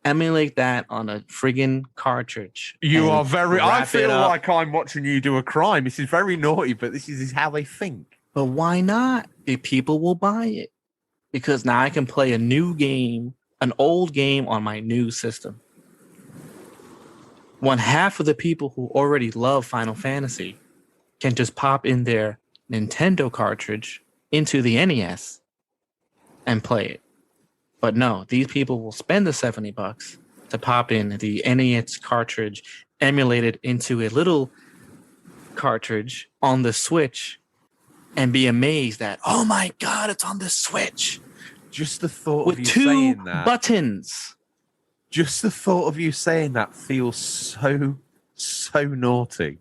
emulate that on a friggin' cartridge. You are very. I feel like I'm watching you do a crime. This is very naughty, but this is how they think. But why not? If people will buy it, because now I can play a new game, an old game on my new system. One half of the people who already love Final Fantasy can just pop in their Nintendo cartridge into the NES and play it. But no, these people will spend the $70 to pop in the NES cartridge emulated into a little cartridge on the Switch and be amazed that, oh my God, it's on the Switch. Just the thought with of you 2 saying that. buttons. Just the thought of you saying that feels so naughty.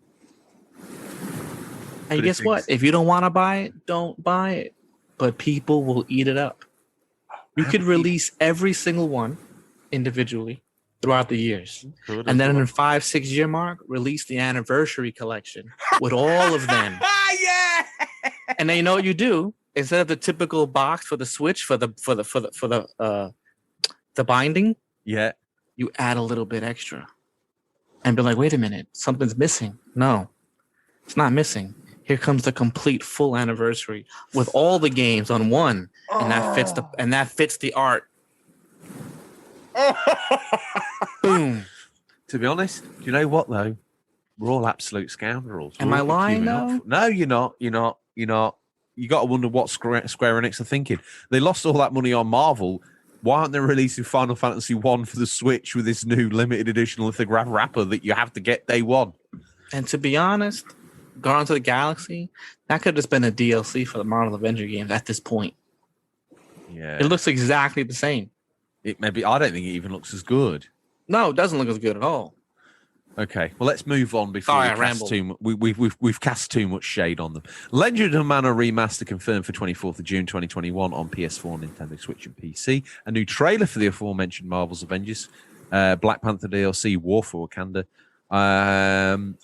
And guess what? If you don't want to buy it, don't buy it. But people will eat it up. You could release every single one individually throughout the years. And then in the 5-6 year mark, release the anniversary collection with all of them. Yeah. And then you know what you do? Instead of the typical box for the Switch for the binding, yeah, you add a little bit extra. And be like, wait a minute, something's missing. No, it's not missing. Here comes the complete full anniversary with all the games on one, and that fits the art. Boom. To be honest, do you know what though? We're all absolute scoundrels. Am I lying though? No, you're not. You're not. You got to wonder what Square Enix are thinking. They lost all that money on Marvel. Why aren't they releasing Final Fantasy 1 for the Switch with this new limited edition lithograph wrapper that you have to get day one? And to be honest, Guardians of the Galaxy, that could have just been a DLC for the Marvel Avenger games at this point. Yeah. It looks exactly the same. I don't think it even looks as good. No, it doesn't look as good at all. Okay, well, let's move on before Sorry, I we cast rambled. too much. We've cast too much shade on them. Legend of Mana Remaster confirmed for 24th of June 2021 on PS4, Nintendo Switch, and PC. A new trailer for the aforementioned Marvel's Avengers, Black Panther DLC, War for Wakanda,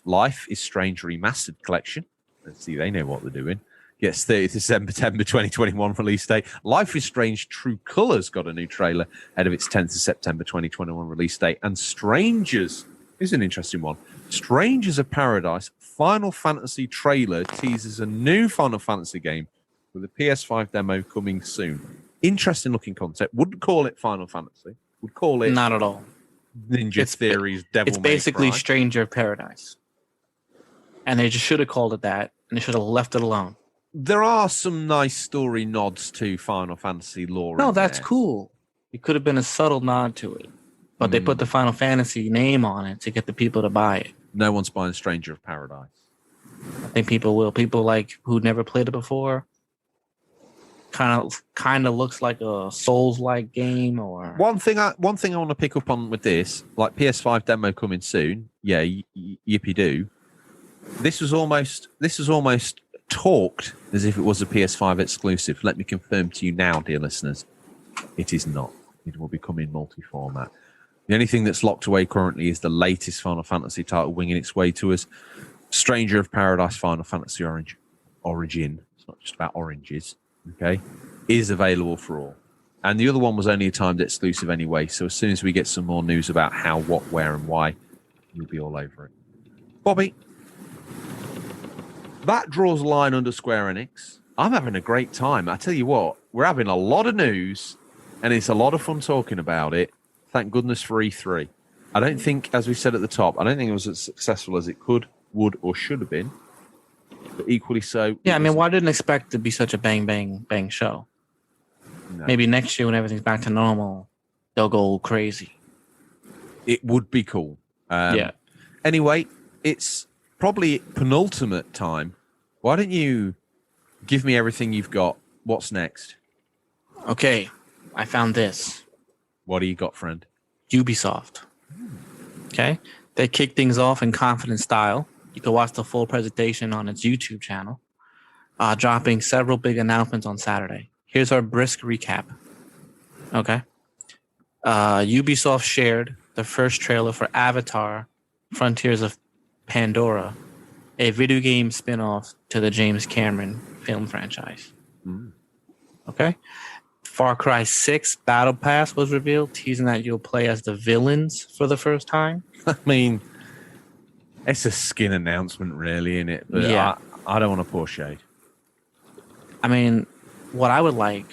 Life is Strange Remastered Collection. Let's see, they know what they're doing. Gets 30th of September 2021 release date. Life is Strange True Colors got a new trailer ahead of its 10th of September 2021 release date. And Strangers is an interesting one. Strangers of Paradise Final Fantasy trailer teases a new Final Fantasy game with a PS5 demo coming soon. Interesting looking concept. Wouldn't call it Final Fantasy. Would call it Not at all. Ninja Theory's Devil It's May basically Cry. Stranger of Paradise. And they just should have called it that, and they should have left it alone. There are some nice story nods to Final Fantasy lore. No, in that's there. cool. It could have been a subtle nod to it. But they put the Final Fantasy name on it to get the people to buy it. No one's buying Stranger of Paradise. I think people will. People like who never played it before. Kind of looks like a Souls-like game, or One thing I want to pick up on with this, like PS5 demo coming soon. Yeah, yippee do. This was almost talked as if it was a PS5 exclusive. Let me confirm to you now, dear listeners, it is not. It will be coming multi-format. The only thing that's locked away currently is the latest Final Fantasy title winging its way to us. Stranger of Paradise Final Fantasy Origin. It's not just about oranges, okay? Is available for all. And the other one was only a timed exclusive anyway, so as soon as we get some more news about how, what, where, and why, you'll be all over it. Bobby, that draws a line under Square Enix. I'm having a great time. I tell you what, we're having a lot of news, and it's a lot of fun talking about it. Thank goodness for E3. I don't think, as we said at the top, I don't think it was as successful as it could, would, or should have been. But equally so. yeah. I mean, why didn't expect it to be such a bang, bang, bang show? No. Maybe next year when everything's back to normal, they'll go crazy. It would be cool. Yeah. Anyway, it's probably penultimate time. Why don't you give me everything you've got? What's next? Okay, I found this. What do you got, friend? Ubisoft. Okay, they kick things off in confident style. You can watch the full presentation on its YouTube channel, dropping several big announcements on Saturday. Here's our brisk recap. Okay. Ubisoft shared the first trailer for Avatar, Frontiers of Pandora, a video game spin-off to the James Cameron film franchise. Okay. Far Cry 6 Battle Pass was revealed, teasing that you'll play as the villains for the first time. I mean, it's a skin announcement, really, isn't it? But Yeah. I don't want to pour shade. I mean, what I would like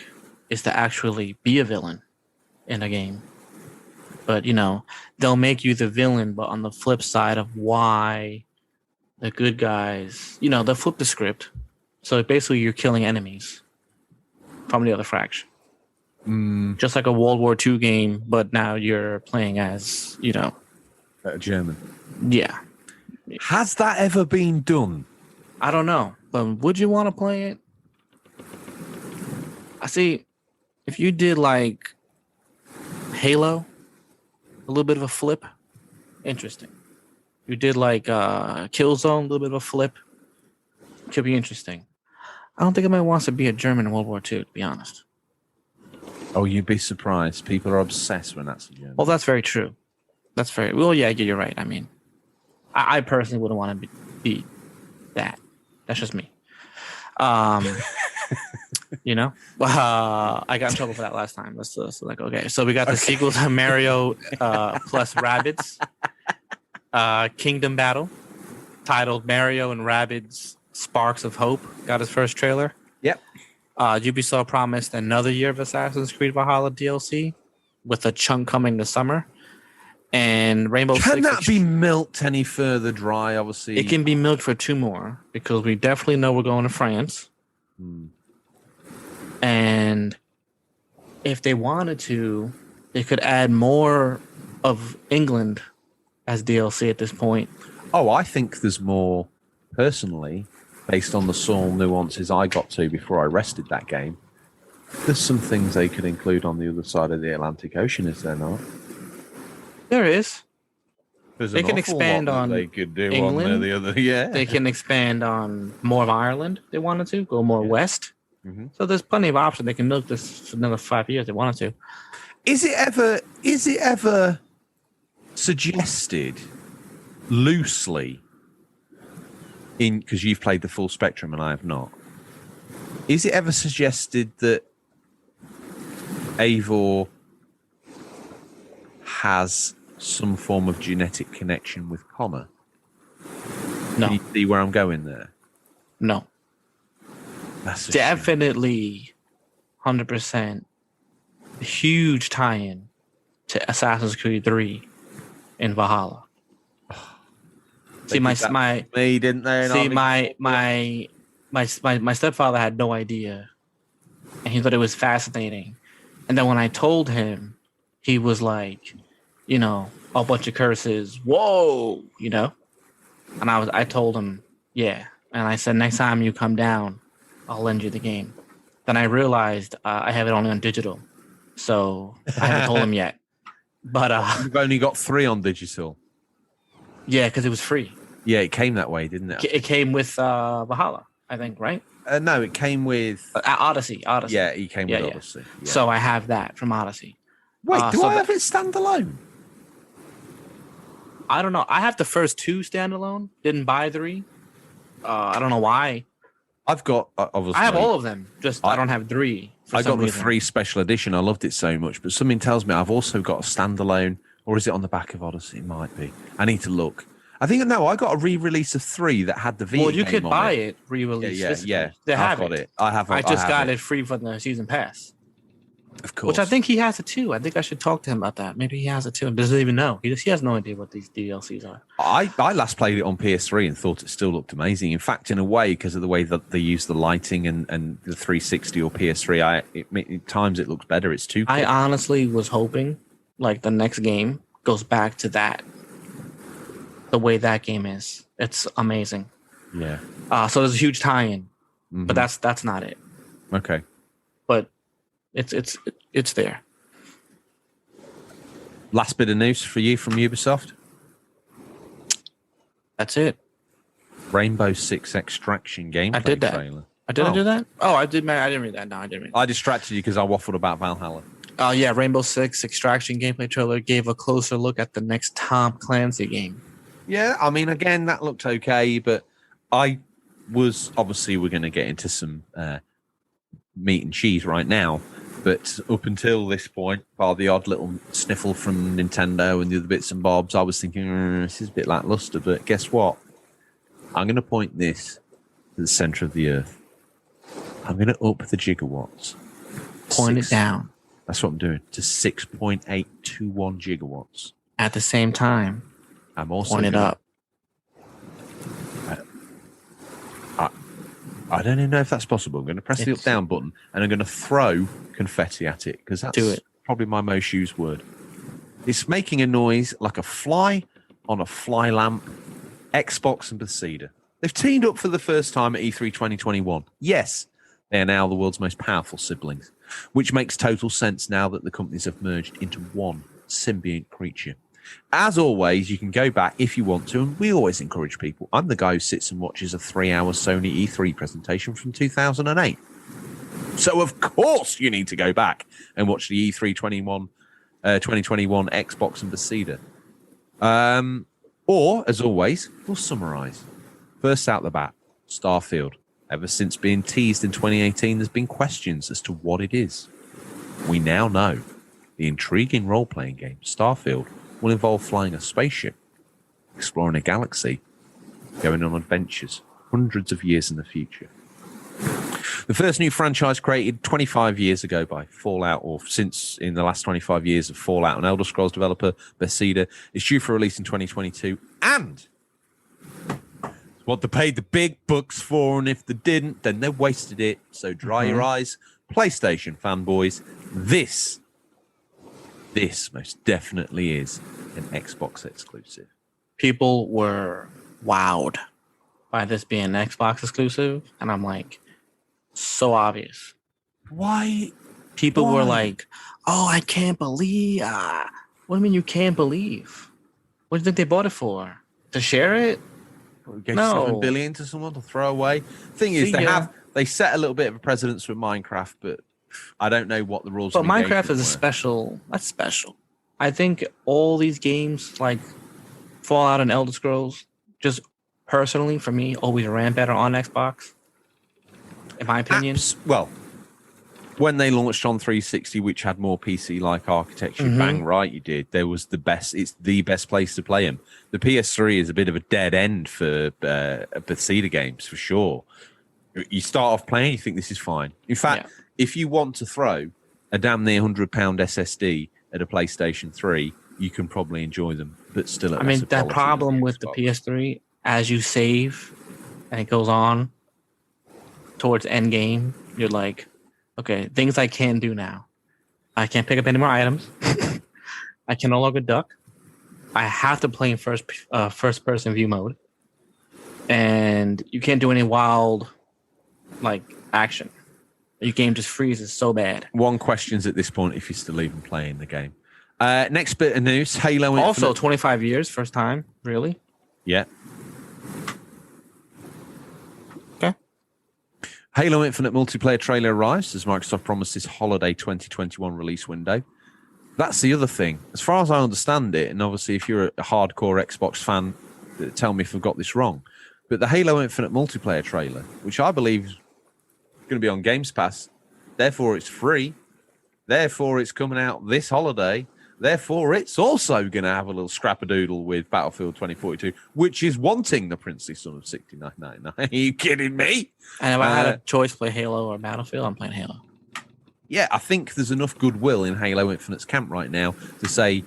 is to actually be a villain in a game. But, you know, they'll make you the villain, but on the flip side of why the good guys, you know, they'll flip the script. So basically you're killing enemies from the other faction. Just like a World War II game, but now you're playing as, you know. German. Yeah. Has that ever been done? I don't know, but would you want to play it? I see. If you did like Halo, a little bit of a flip, interesting. You did like Killzone, a little bit of a flip, could be interesting. I don't think anybody wants to be a German in World War II, to be honest. Oh, you'd be surprised. People are obsessed when that's a German. Well, that's very true. That's very well. Yeah, you're right. I mean, I personally wouldn't want to be that. That's just me. You know, I got in trouble for that last time. Let's like okay. So we got the sequel to Mario plus Rabbids Kingdom Battle, titled Mario and Rabbids Sparks of Hope. Got his first trailer. Yep. Ubisoft promised another year of Assassin's Creed Valhalla DLC with a chunk coming this summer. And Rainbow Six. Can that be milked any further dry? Obviously, It can be milked for 2 more because we definitely know we're going to France. And if they wanted to, they could add more of England as DLC at this point. Oh, I think there's more, personally, based on the small nuances I got to before I rested that game. There's some things they could include on the other side of the Atlantic Ocean, is there not? There is. There's They an can awful expand lot that on they could do England. one or the other. Yeah. They can expand on more of Ireland. If they wanted to go more west. Mhm. So there's plenty of options. They can milk this for another 5 years. If they wanted to. Is it ever suggested loosely in, because you've played the full spectrum and I have not, is it ever suggested that Eivor has some form of genetic connection with Connor? No. Can you see where I'm going there? No. That's a shame. Definitely 100% huge tie-in to Assassin's Creed 3 in Valhalla. See, They did that for me, didn't they? see my stepfather had no idea, and he thought it was fascinating. And then when I told him, he was like, you know, a bunch of curses. Whoa, you know. And I told him, yeah. And I said, next time you come down, I'll lend you the game. Then I realized I have it only on digital, so I haven't told him yet. But You've only got 3 on digital. yeah, because it was free. Yeah, it came that way, didn't it? It came with Valhalla, I think, right? No, it came with. Odyssey. Yeah, he came with Yeah. Odyssey. Yeah. So I have that from Odyssey. Wait, do so I have it standalone? I don't know. I have the first 2 standalone. Didn't buy 3. I don't know why. I've got obviously. I have all of them. Just I don't have 3. I got the 3 special edition. I loved it so much, but something tells me I've also got a standalone, or is it on the back of Odyssey? It might be. I need to look. I think no. I got a re-release of 3 that had the V. Well, you could buy it re-release. Yeah. They have got it. I have. I just got it free from the season pass. Of course. Which I think he has it too. I think I should talk to him about that. Maybe he has it too and doesn't even know. He has no idea what these DLCs are. I last played it on PS3 and thought it still looked amazing. In fact, in a way, because of the way that they use the lighting and the 360 or PS3, at times it looks better. It's too. I honestly was hoping like the next game goes back to that. The way that game is. It's amazing. Yeah. So there's a huge tie-in. But that's not it. Okay. But it's there. Last bit of news for you from Ubisoft. That's it. Rainbow Six Extraction game. I did that. Trailer. I didn't do that? Oh, I did. I didn't read that. No, I didn't read that. I distracted you because I waffled about Valhalla. Yeah, Rainbow Six Extraction gameplay trailer gave a closer look at the next Tom Clancy game. Yeah, I mean, again, that looked okay, but I was obviously we're going to get into some meat and cheese right now. But up until this point, bar the odd little sniffle from Nintendo and the other bits and bobs, I was thinking, this is a bit lackluster. But guess what? I'm going to point this to the center of the earth. I'm going to up the gigawatts. Point it down. That's what I'm doing, to 6.821 gigawatts. At the same time, I'm also point it up. I don't even know if that's possible. I'm going to press the up down button and I'm going to throw confetti at it because that's probably my most used word. It's making a noise like a fly on a fly lamp. Xbox and Bethesda. They've teamed up for the first time at E3 2021. Yes, they are now the world's most powerful siblings, which makes total sense now that the companies have merged into one symbiont creature. As always, you can go back if you want to, and we always encourage people. I'm the guy who sits and watches a 3-hour Sony E3 presentation from 2008. So, of course, you need to go back and watch the E3 2021 Xbox and Bethesda. Or, as always, we'll summarise. First out the bat, Starfield. Ever since being teased in 2018, there's been questions as to what it is. We now know the intriguing role-playing game, Starfield, will involve flying a spaceship, exploring a galaxy, going on adventures hundreds of years in the future. The first new franchise created 25 years ago by Fallout, or since in the last 25 years of Fallout and Elder Scrolls developer Bethesda, is due for release in 2022, and what they paid the big bucks for, and if they didn't, then they wasted it. So dry your eyes, PlayStation fanboys. This most definitely is an Xbox exclusive. People were wowed by this being an Xbox exclusive, and I'm like, so obvious. Why? People were like, "Oh, I can't believe." What do you mean you can't believe? What do you think they bought it for? To share it? Gave No. 7 billion to someone to throw away. Thing is, they set a little bit of a precedence with Minecraft, but I don't know what the rules. But of Minecraft is engagement that's special. I think all these games like Fallout and Elder Scrolls, just personally for me, always ran better on Xbox. In my opinion. Well, when they launched on 360, which had more PC-like architecture, bang right, you did. There was the best. It's the best place to play them. The PS3 is a bit of a dead end for Bethesda games for sure. You start off playing, you think this is fine. In fact, if you want to throw a damn near £100 SSD at a PlayStation 3, you can probably enjoy them, but still. I mean, that problem with the PS3, as you save and it goes on towards end game, you're like, okay, things I can do now. I can't pick up any more items. I can no longer duck. I have to play in first person view mode, and you can't do any wild like action. Your game just freezes so bad. One question's at this point if you're still even playing the game. Next bit of news: Halo Infinite. Also, 25 years, first time, really? Yeah. Okay. Halo Infinite multiplayer trailer arrives as Microsoft promises holiday 2021 release window. That's the other thing. As far as I understand it, and obviously if you're a hardcore Xbox fan, tell me if I've got this wrong, but the Halo Infinite multiplayer trailer, which I believe is going to be on Games Pass, therefore it's free, therefore it's coming out this holiday, therefore it's also going to have a little scrap-a-doodle with Battlefield 2042, which is wanting the princely sum of $69.99. Are you kidding me? And if I had a choice to play Halo or Battlefield, I'm playing Halo. Yeah, I think there's enough goodwill in Halo Infinite's camp right now to say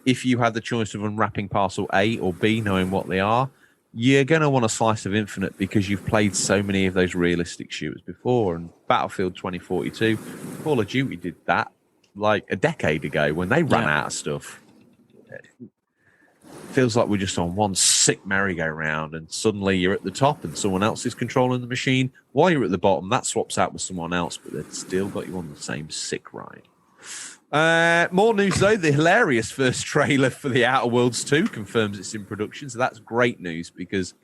if you had the choice of unwrapping parcel A or B, knowing what they are, you're going to want a slice of Infinite because you've played so many of those realistic shooters before. And Battlefield 2042, Call of Duty did that like a decade ago when they ran out of stuff. Feels like we're just on one sick merry-go-round and suddenly you're at the top and someone else is controlling the machine. While you're at the bottom, that swaps out with someone else, but they've still got you on the same sick ride. More news, though. The hilarious first trailer for The Outer Worlds 2 confirms it's in production, so that's great news because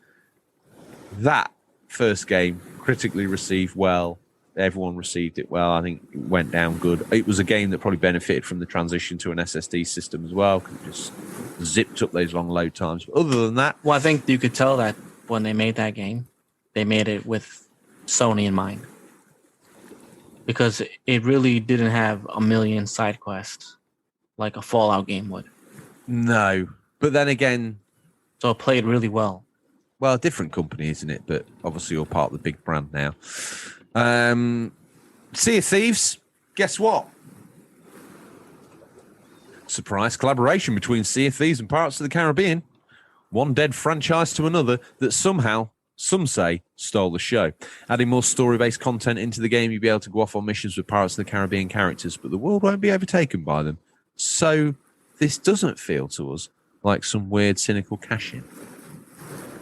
that first game critically received well. Everyone received it well. I think it went down good. It was a game that probably benefited from the transition to an SSD system as well because it just zipped up those long load times. But other than that... Well, I think you could tell that when they made that game, they made it with Sony in mind. Because it really didn't have a million side quests like a Fallout game would. No. But then again... So it played really well. Well, a different company, isn't it? But obviously you're part of the big brand now. Sea of Thieves, guess what? Surprise collaboration between Sea of Thieves and Pirates of the Caribbean. One dead franchise to another that somehow, some say, stole the show. Adding more story-based content into the game, you'll be able to go off on missions with Pirates of the Caribbean characters, but the world won't be overtaken by them. So this doesn't feel to us like some weird, cynical cash-in.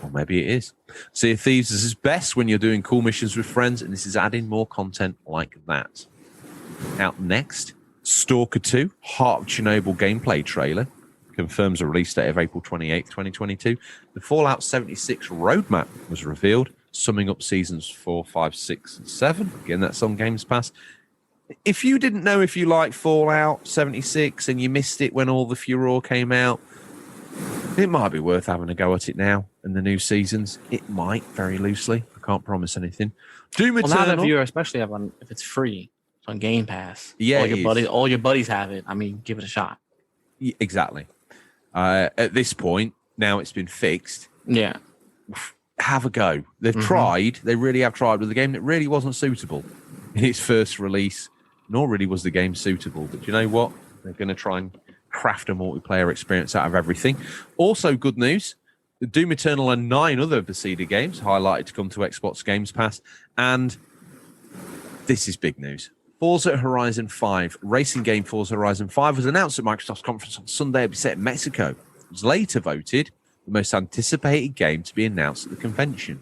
Or maybe it is. Sea of Thieves is its best when you're doing cool missions with friends, and this is adding more content like that. Out next, Stalker 2, Heart of Chernobyl gameplay trailer. Confirms a release date of April 28th, 2022. The Fallout 76 roadmap was revealed, summing up seasons 4, 5, 6, and 7. Again, that's on Games Pass. If you didn't know if you liked Fallout 76 and you missed it when all the furore came out, it might be worth having a go at it now in the new seasons. It might, very loosely. I can't promise anything. Doom Eternal. Well, now if you're especially if it's free, it's on Game Pass. Yeah, all your buddies have it. I mean, give it a shot. Yeah, exactly. At this point, now it's been fixed. Yeah. Have a go. They've tried. They really have tried with a game that really wasn't suitable in its first release. Nor really was the game suitable. But you know what? They're going to try and craft a multiplayer experience out of everything. Also, good news. The Doom Eternal and 9 other Bethesda games highlighted to come to Xbox Games Pass. And this is big news. Forza Horizon 5, racing game Forza Horizon 5, was announced at Microsoft's conference on Sunday. It'll be set in Mexico. It was later voted the most anticipated game to be announced at the convention.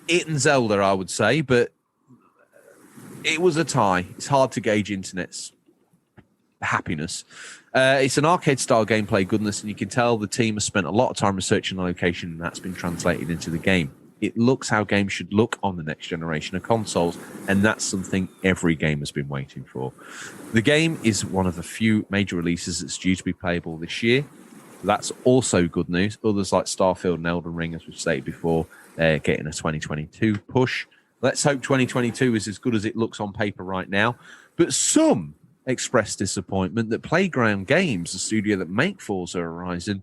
It and Zelda, I would say, but it was a tie. It's hard to gauge internet's happiness. It's an arcade-style gameplay goodness, and you can tell the team has spent a lot of time researching the location, and that's been translated into the game. It looks how games should look on the next generation of consoles, and that's something every game has been waiting for. The game is one of the few major releases that's due to be playable this year. That's also good news. Others like Starfield and Elden Ring, as we've stated before, they're getting a 2022 push. Let's hope 2022 is as good as it looks on paper right now. But some expressed disappointment that Playground Games, the studio that make Forza Horizon,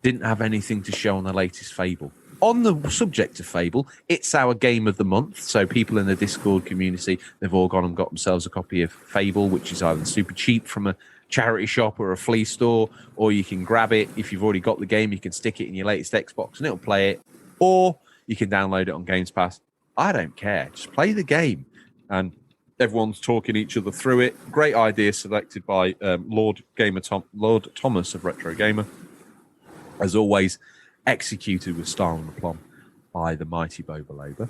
didn't have anything to show on the latest Fable. On the subject of Fable, it's our game of the month. So people in the Discord community, they've all gone and got themselves a copy of Fable, which is either super cheap from a charity shop or a flea store, or you can grab it. If you've already got the game, you can stick it in your latest Xbox and it'll play it. Or you can download it on Games Pass. I don't care. Just play the game. And everyone's talking each other through it. Great idea selected by Lord Thomas of Retro Gamer. As always, executed with style and aplomb by the mighty Boboloba.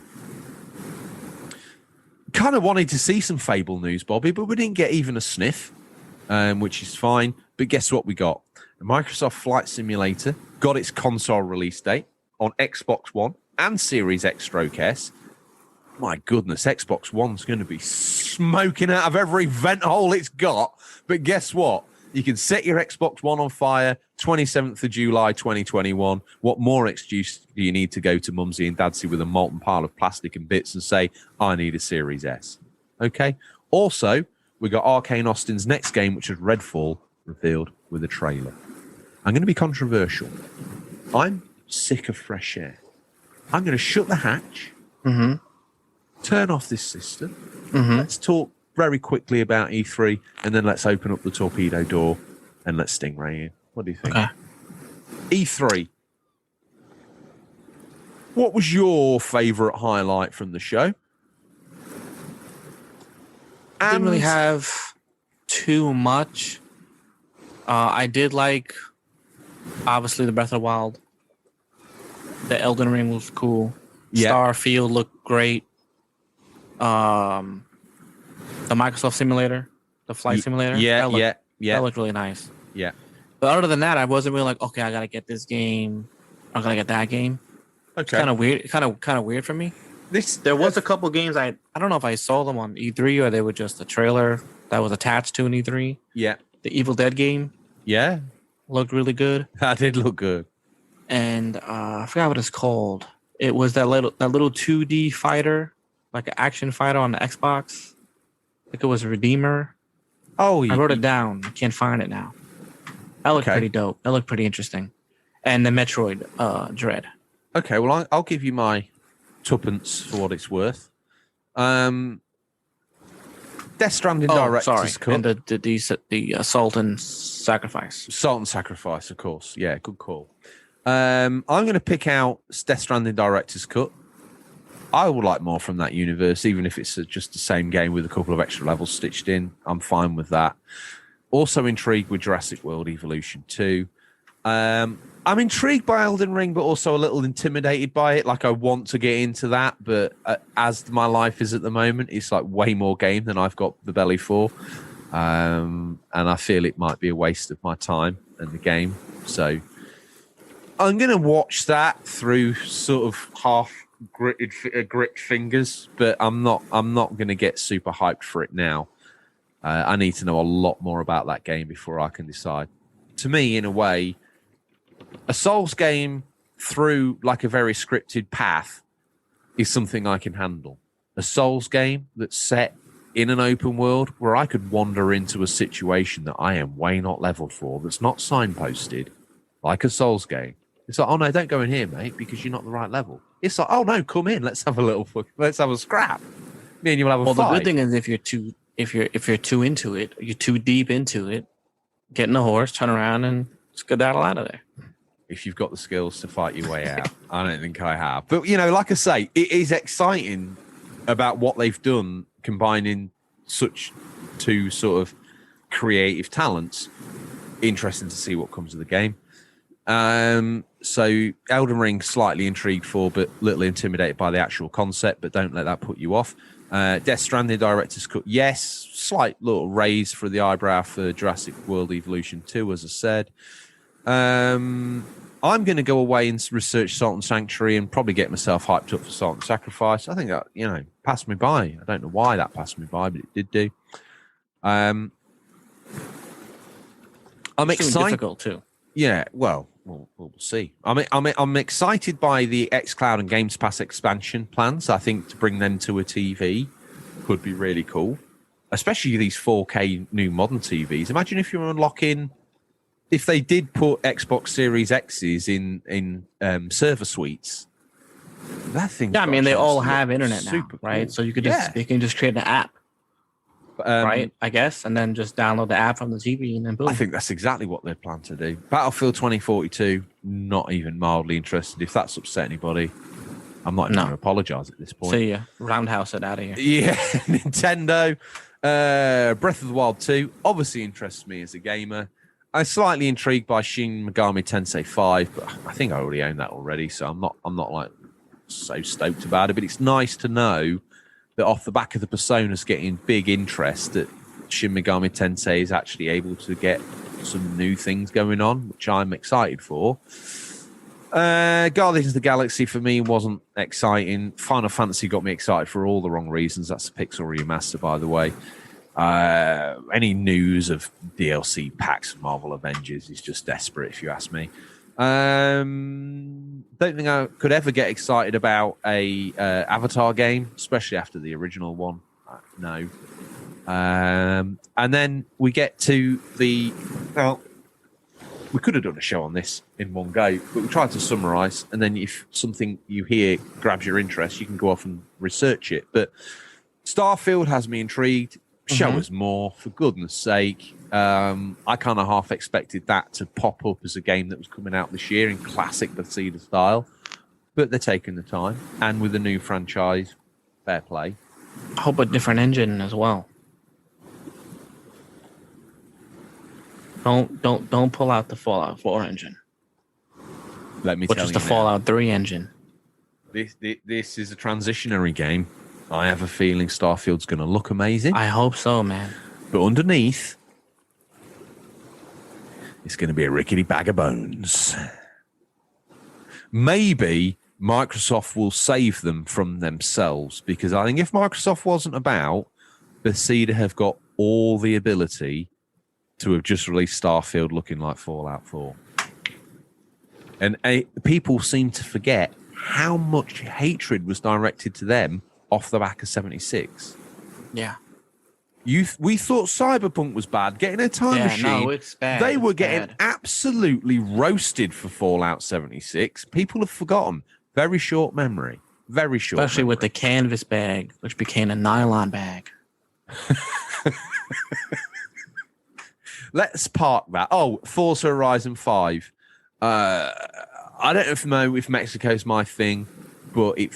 Kind of wanted to see some Fable news, Bobby, but we didn't get even a sniff, which is fine. But guess what we got? The Microsoft Flight Simulator got its console release date on Xbox One and Series X/S. My goodness, Xbox One's going to be smoking out of every vent hole it's got. But guess what? You can set your Xbox One on fire 27th of July 2021. What more excuse do you need to go to Mumsy and Dadsy with a molten pile of plastic and bits and say, I need a Series S? Okay. Also, we got Arcane Austin's next game, which is Redfall, revealed with a trailer. I'm going to be controversial. I'm sick of fresh air. I'm going to shut the hatch, turn off this system. Let's talk very quickly about E3, and then let's open up the torpedo door and let's Stingray in. What do you think? Okay. E3. What was your favourite highlight from the show? I didn't really have too much. I did like, obviously, the Breath of the Wild. The Elden Ring was cool. Yeah. Starfield looked great. The Microsoft Simulator, the flight simulator. That looked really nice. Yeah. But other than that, I wasn't really like, okay, I gotta get this game. I gotta get that game. Okay. It's kind of weird. Kind of weird for me. There was a couple games I don't know if I saw them on E3 or they were just a trailer that was attached to an E3. Yeah. The Evil Dead game. Yeah. Looked really good. That did look good. And I forgot what it's called. It was that little 2D fighter, like an action fighter on the Xbox. I think it was Redeemer. Oh, I wrote it down. I can't find it now. That looked pretty dope. That looked pretty interesting. And the Metroid Dread. Okay, well, I'll give you my tuppence for what it's worth. Death Stranding Director's Cut. And the Salt and Sacrifice. Salt and Sacrifice, of course. Yeah, good call. I'm going to pick out Death Stranding Director's Cut. I would like more from that universe, even if it's just the same game with a couple of extra levels stitched in. I'm fine with that. Also intrigued with Jurassic World Evolution 2. I'm intrigued by Elden Ring, but also a little intimidated by it. Like, I want to get into that, but as my life is at the moment, it's like way more game than I've got the belly for. And I feel it might be a waste of my time and the game. So I'm going to watch that through sort of half gripped fingers, but I'm not going to get super hyped for it now. I need to know a lot more about that game before I can decide. To me, in a way, a Souls game through like a very scripted path is something I can handle. A Souls game that's set in an open world where I could wander into a situation that I am way not leveled for, that's not signposted, like a Souls game. It's like, oh no, don't go in here, mate, because you're not the right level. It's like, oh no, come in, let's have a scrap. Me and you will have a fight. Well, the good thing is if you're too into it, you're too deep into it, get in the horse, turn around, and skedaddle out of there. If you've got the skills to fight your way out. I don't think I have. But, you know, like I say, it is exciting about what they've done, combining such two sort of creative talents. Interesting to see what comes of the game. So Elden Ring, slightly intrigued for, but little intimidated by the actual concept, but don't let that put you off. Death Stranding Director's Cut, yes. Slight little raise for the eyebrow for Jurassic World Evolution 2, as I said. I'm going to go away and research Salt and Sanctuary and probably get myself hyped up for Salt and Sacrifice. I think that, passed me by. I don't know why that passed me by, but it did do. I'm excited. Difficult too. Yeah, well, we'll see. I'm excited by the xCloud and Games Pass expansion plans. I think to bring them to a TV could be really cool, especially these 4K new modern TVs. Imagine if you're unlocking, if they did put Xbox Series X's in server suites. That thing. Yeah, I mean they all have internet now, right? Cool. So you can just create an app. Right, I guess, and then just download the app from the TV and then boom. I think that's exactly what they plan to do. Battlefield 2042, not even mildly interested. If that's upset anybody, I'm not even going to apologise at this point. See ya. Roundhouse it out of here. Yeah, Nintendo. Breath of the Wild 2 obviously interests me as a gamer. I'm slightly intrigued by Shin Megami Tensei 5, but I think I already own that already, so I'm not like so stoked about it. But it's nice to know that off the back of the Personas getting big interest, that Shin Megami Tensei is actually able to get some new things going on, which I'm excited for. Guardians of the Galaxy for me wasn't exciting. Final Fantasy got me excited for all the wrong reasons. That's a Pixel remaster, by the way. Any news of DLC packs of Marvel Avengers is just desperate, if you ask me. Don't think I could ever get excited about a Avatar game, especially after the original one. No. And then we get to the... Well, we could have done a show on this in one go, but we tried to summarise, and then if something you hear grabs your interest, you can go off and research it. But Starfield has me intrigued. Show us more, for goodness sake. I kind of half expected that to pop up as a game that was coming out this year in classic Bethesda style, but they're taking the time, and with a new franchise, fair play. I hope a different engine as well. Don't pull out the Fallout 4 engine. Let me tell you, which is the Fallout 3 engine. This is a transitionary game. I have a feeling Starfield's going to look amazing. I hope so, man. But underneath, it's going to be a rickety bag of bones. Maybe Microsoft will save them from themselves, because I think if Microsoft wasn't about, Bethesda have got all the ability to have just released Starfield looking like Fallout 4. And people seem to forget how much hatred was directed to them off the back of 76. Yeah. We thought Cyberpunk was bad. Getting a time machine. No, it's bad. They were getting absolutely roasted for Fallout 76. People have forgotten. Very short memory. Very short. Especially with the canvas bag, which became a nylon bag. Let's park that. Oh, Forza Horizon 5. I don't know if Mexico's my thing, but it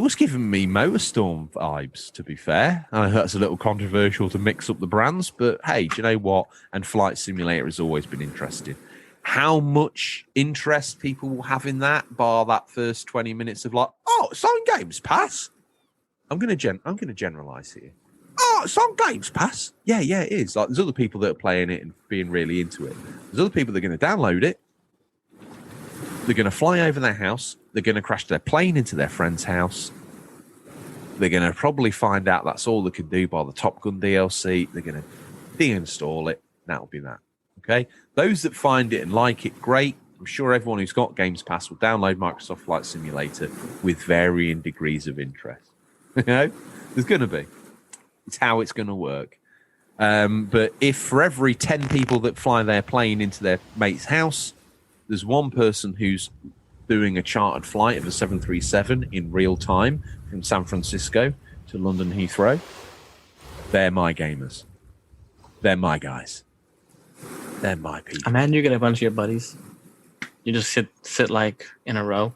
was giving me Motorstorm vibes, to be fair. I know that's a little controversial to mix up the brands, but hey, do you know what? And Flight Simulator has always been interesting. How much interest people will have in that, bar that first 20 minutes of like, oh, it's on Games Pass. I'm gonna generalize here. Oh, it's on Games Pass. Yeah, it is. Like, there's other people that are playing it and being really into it. There's other people that are going to download it. They're going to fly over their house. They're going to crash their plane into their friend's house. They're going to probably find out that's all they can do by the Top Gun DLC. They're going to deinstall it. That'll be that. Okay? Those that find it and like it, great. I'm sure everyone who's got Games Pass will download Microsoft Flight Simulator with varying degrees of interest. You know? There's going to be. It's how it's going to work. But if for every 10 people that fly their plane into their mate's house, there's one person who's doing a chartered flight of a 737 in real time from San Francisco to London Heathrow, they're my gamers. They're my guys. They're my people. Imagine you get a bunch of your buddies. You just sit like in a row.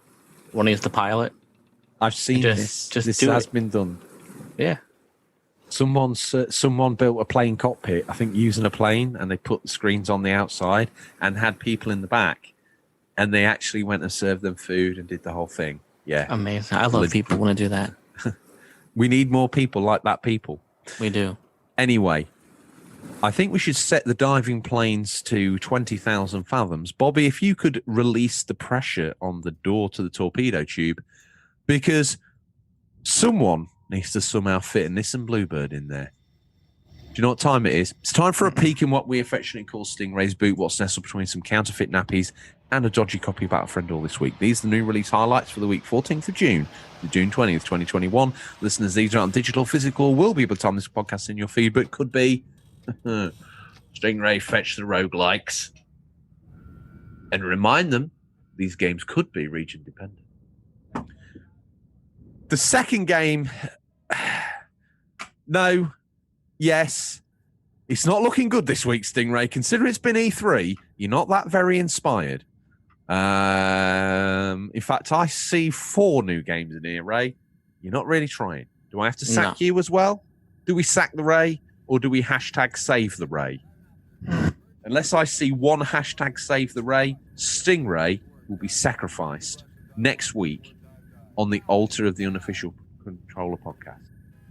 One is the pilot. I've seen this. This has been done. Yeah. Someone built a plane cockpit, I think using a plane, and they put the screens on the outside and had people in the back, and they actually went and served them food and did the whole thing. Yeah. Amazing. I love people want to do that. We need more people like that people. We do. Anyway, I think we should set the diving planes to 20,000 fathoms. Bobby, if you could release the pressure on the door to the torpedo tube, because someone needs to somehow fit a Nissan Bluebird in there. Do you know what time it is? It's time for a peek in what we affectionately call Stingrays boot, what's nestled between some counterfeit nappies and a dodgy copy of Battlefriend all this week. These are the new release highlights for the week 14th of June to June 20th, 2021. Listeners, these are on digital, physical, will be by the time this podcast in your feed, but could be Stingray fetch the roguelikes. And remind them, these games could be region dependent. The second game, no, yes, it's not looking good this week, Stingray. Consider it's been E3. You're not that very inspired. In fact, I see 4 new games in here, Ray. You're not really trying. Do I have to sack you as well? Do we sack the Ray, or do we hashtag save the Ray? Unless I see one hashtag save the Ray, Stingray will be sacrificed next week on the altar of the Unofficial Controller podcast.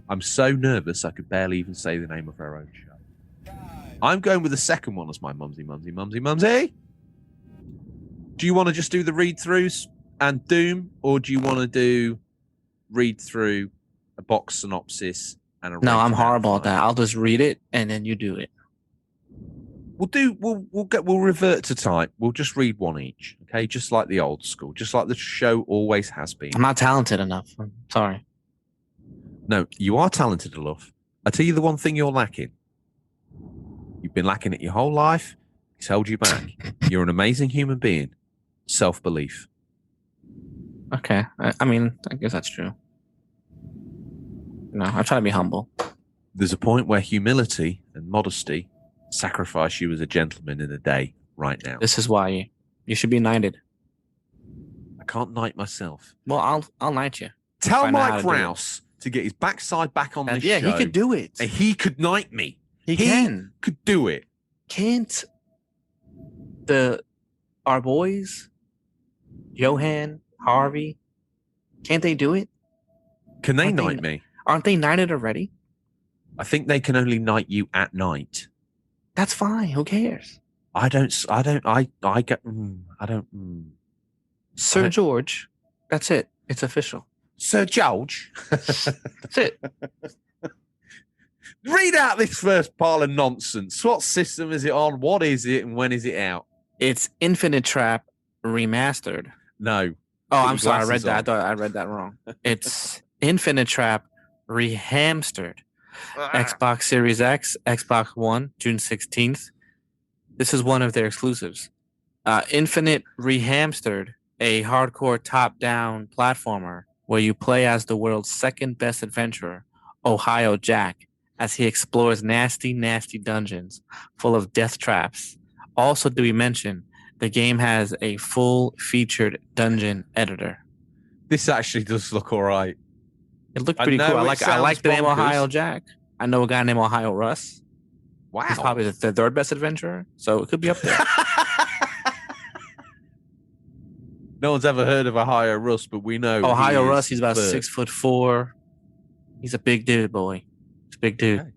I'm so nervous I could barely even say the name of our own show. I'm going with the second one as my mumsy. Do you want to just do the read-throughs and Doom, or do you want to do read-through, a box synopsis, and a No, I'm rating horrible at outline? that. I'll just read it and then you do it. We'll revert to type. We'll just read one each, okay? Just like the old school, just like the show always has been. I'm not talented enough. I'm sorry. No, you are talented enough. I tell you the one thing you're lacking. You've been lacking it your whole life. It's held you back. You're an amazing human being. Self-belief. Okay. I mean, I guess that's true. No, I try to be humble. There's a point where humility and modesty sacrifice you as a gentleman in a day right now. This is why you should be knighted. I can't knight myself. Well, I'll knight you. Tell Find out how Mike to do it. Rouse to get his backside back on this Yeah, show. he could do it. And he could knight me. He can. Could do it. Can't our boys, Johan, Harvey, can't they do it? Can they Aren't they- knight me? Aren't they knighted already? I think they can only knight you at night. That's fine. Who cares? I don't. Sir George, that's it. It's official. Sir George. That's it. Read out this first pile of nonsense. What system is it on? What is it? And when is it out? It's Infinite Trap Remastered. No. Oh, Put I'm your sorry. I read glasses that. I on. thought I read that wrong. It's Infinite Trap Rehamstered. Xbox Series X, Xbox One, June 16th. This is one of their exclusives. Infinite Rehamstered, a hardcore top-down platformer where you play as the world's second best adventurer, Ohio Jack, as he explores nasty, nasty dungeons full of death traps. Also, to be mentioned, the game has a full-featured dungeon editor. This actually does look all right. It looked I pretty know cool. it I like the name sounds bonkers. Ohio Jack. I know a guy named Ohio Russ. Wow. He's probably the third best adventurer, so it could be up there. No one's ever heard of Ohio Russ, but we know Ohio he Russ, is he's about third. 6'4". He's a big dude, boy. He's a big dude.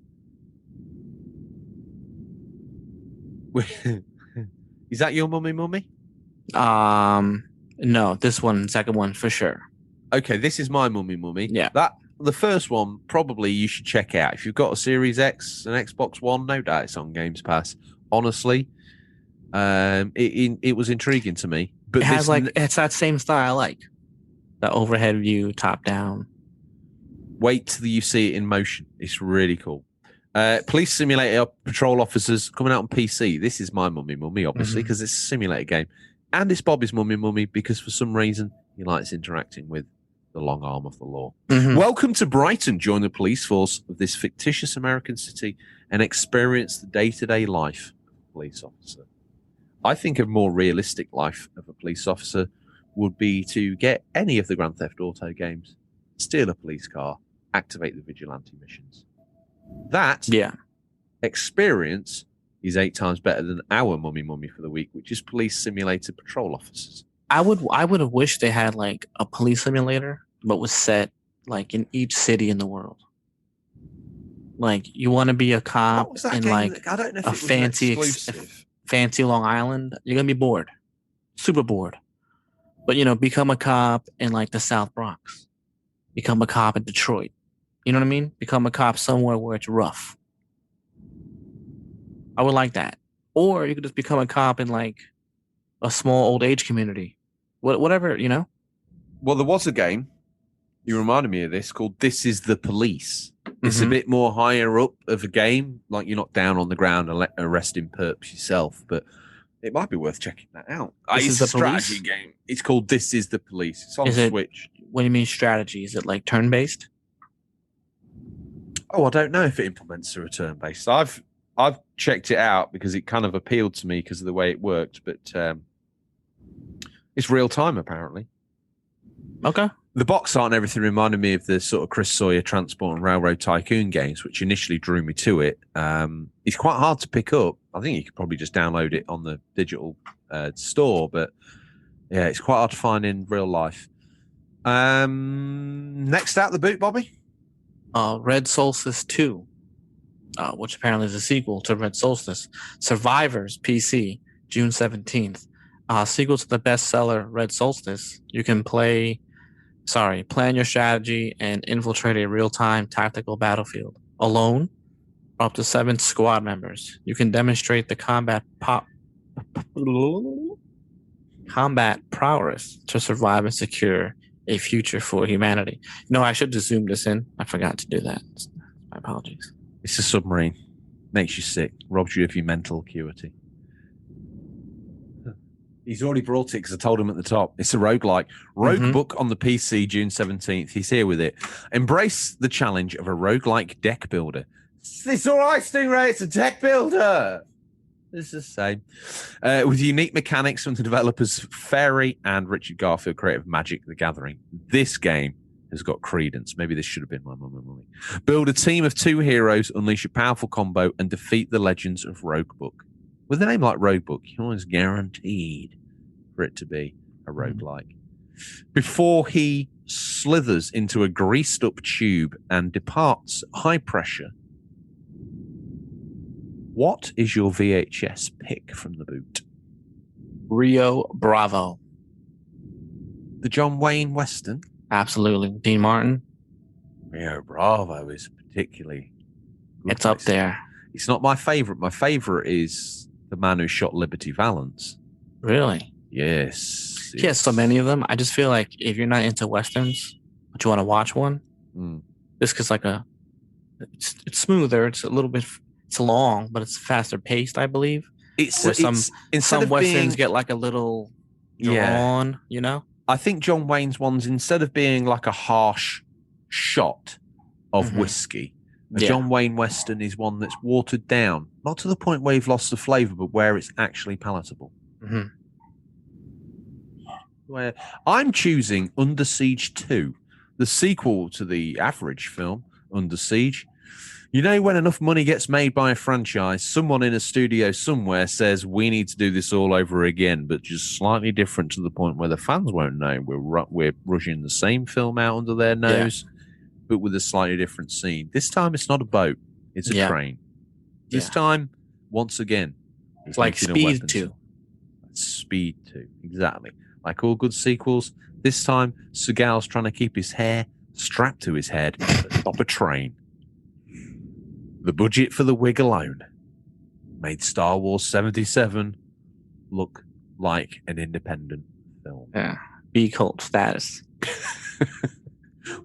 Okay. Is that your mummy? No, this one, second one for sure. Okay, this is my mummy. Yeah. The first one probably you should check out. If you've got a Series X, an Xbox One, no doubt it's on Games Pass. Honestly, it was intriguing to me. But It has it's that same style I like. The overhead view, top down. wait till you see it in motion. It's really cool. Police Simulator Patrol Officers coming out on PC. This is my mummy, obviously, because it's a simulator game. And it's Bobby's mummy, because for some reason he likes interacting with the long arm of the law. Welcome to Brighton. Join the police force of this fictitious American city and experience the day-to-day life of a police officer. I think a more realistic life of a police officer would be to get any of the Grand Theft Auto games, steal a police car, activate the vigilante missions. That experience is 8 times better than our mummy for the week, which is Police Simulator Patrol Officers. I would have wished they had like a police simulator, but was set like in each city in the world. Like you want to be a What cop was that in game? like I don't know if a it was an fancy exclusive. fancy Long Island, you're gonna be bored, super bored. But become a cop in like the South Bronx, become a cop in Detroit. You know what I mean? Become a cop somewhere where it's rough. I would like that. Or you could just become a cop in like a small old age community, whatever. Well, there was a game. You reminded me of this called "This Is the Police." It's a Mhm. bit more higher up of a game, like you're not down on the ground and arresting perps yourself, but it might be worth checking that out. This It's Is a the strategy Police? game. It's called "This Is the Police." It's on Is it? Switch. What do you mean strategy? Is it like turn based? Oh, I don't know if it implements a return base. I've checked it out because it kind of appealed to me because of the way it worked, but it's real time apparently. Okay. The box art and everything reminded me of the sort of Chris Sawyer Transport and Railroad Tycoon games, which initially drew me to it. It's quite hard to pick up. I think you could probably just download it on the digital store, but yeah, it's quite hard to find in real life. Next out the boot, Bobby? Red Solstice 2, which apparently is a sequel to Red Solstice. Survivors PC, June 17th. Sequel to the bestseller Red Solstice. You can plan your strategy and infiltrate a real-time tactical battlefield alone or up to 7 squad members. You can demonstrate the combat prowess to survive and secure a future for humanity. No, I should just zoom this in. I forgot to do that. My apologies. It's a submarine. Makes you sick. Robs you of your mental acuity. He's already brought it because I told him at the top. It's a roguelike. Roguebook on the PC, June 17th. He's here with it. Embrace the challenge of a roguelike deck builder. It's all right, Stingray. It's a deck builder. It's the same. With unique mechanics from the developers Fairy and Richard Garfield, creator of Magic the Gathering. This game has got credence. Maybe this should have been my mummy. Build a team of 2 heroes, unleash a powerful combo, and defeat the legends of Roguebook. With a name like Roguebook, you're always guaranteed for it to be a roguelike. Before he slithers into a greased-up tube and departs high pressure, what is your VHS pick from the boot? Rio Bravo. The John Wayne Western? Absolutely. Dean Martin. Rio Bravo is particularly good. It's up there. It's not my favorite. My favorite is The Man Who Shot Liberty Valance. Really? Yes. He has so many of them. I just feel like if you're not into Westerns, but you want to watch one, this is like it's smoother. It's a little bit, it's long, but it's faster paced, I believe. Some Westerns get like a little drawn, I think John Wayne's ones, instead of being like a harsh shot of whiskey, a John Wayne Western is one that's watered down, not to the point where you've lost the flavor, but where it's actually palatable. Where I'm choosing Under Siege 2, the sequel to the average film, Under Siege. You know, when enough money gets made by a franchise, someone in a studio somewhere says, we need to do this all over again, but just slightly different to the point where the fans won't know. We're rushing the same film out under their nose, but with a slightly different scene. This time, it's not a boat. It's a train. This time, once again, it's like Speed 2. Speed 2, exactly. Like all good sequels, this time, Seagal's trying to keep his hair strapped to his head at the top of a train. The budget for the wig alone made Star Wars 77 look like an independent film. Yeah, B cult status.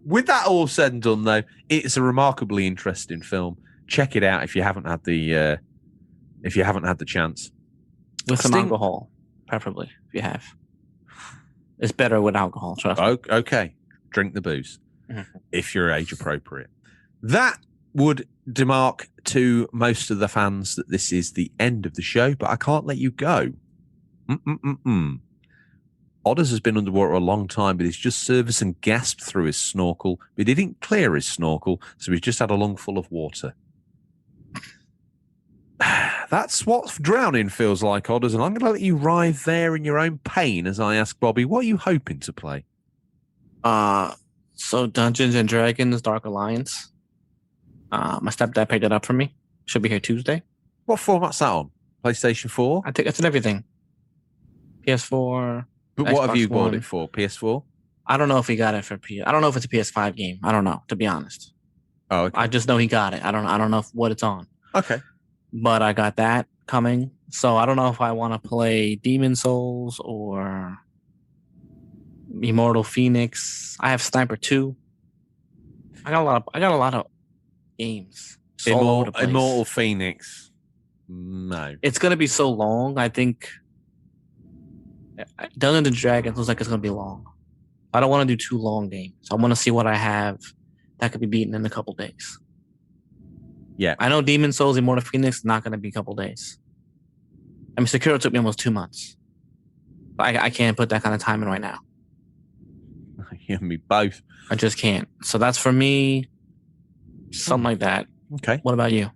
With that all said and done, though, it's a remarkably interesting film. Check it out if you haven't had the chance. With some alcohol, preferably, if you have. It's better with alcohol, trust me. Okay. Drink the booze if you're age appropriate. That would demark to most of the fans that this is the end of the show, but I can't let you go. Odders has been underwater a long time, but he's just serviced and gasped through his snorkel, but he didn't clear his snorkel, so he's just had a lungful of water. That's what drowning feels like, Odders, and I'm going to let you writhe there in your own pain as I ask Bobby, what are you hoping to play? So Dungeons and Dragons Dark Alliance. My stepdad picked it up for me. Should be here Tuesday. What format's that on? PlayStation 4? I think it's in everything. PS4. But what have Xbox you bought One. it for? PS4? I don't know if he got it for I don't know if it's a PS5 game. I don't know, to be honest. Oh, okay. I just know he got it. I don't know what it's on. Okay. But I got that coming. So I don't know if I want to play Demon Souls or Immortal Phoenix. I have Sniper 2. I got a lot of games. So all over the place. Immortal Phoenix. No. It's gonna be so long. I think Dungeons and Dragons looks like it's gonna be long. I don't want to do 2 long games. I want to see what I have that could be beaten in a couple days. Yeah. I know Demon Souls, Immortal Phoenix is not going to be a couple days. I mean, Sekiro took me almost 2 months. I can't put that kind of time in right now. You and me both. I just can't. So that's for me. Something like that. Okay. What about you?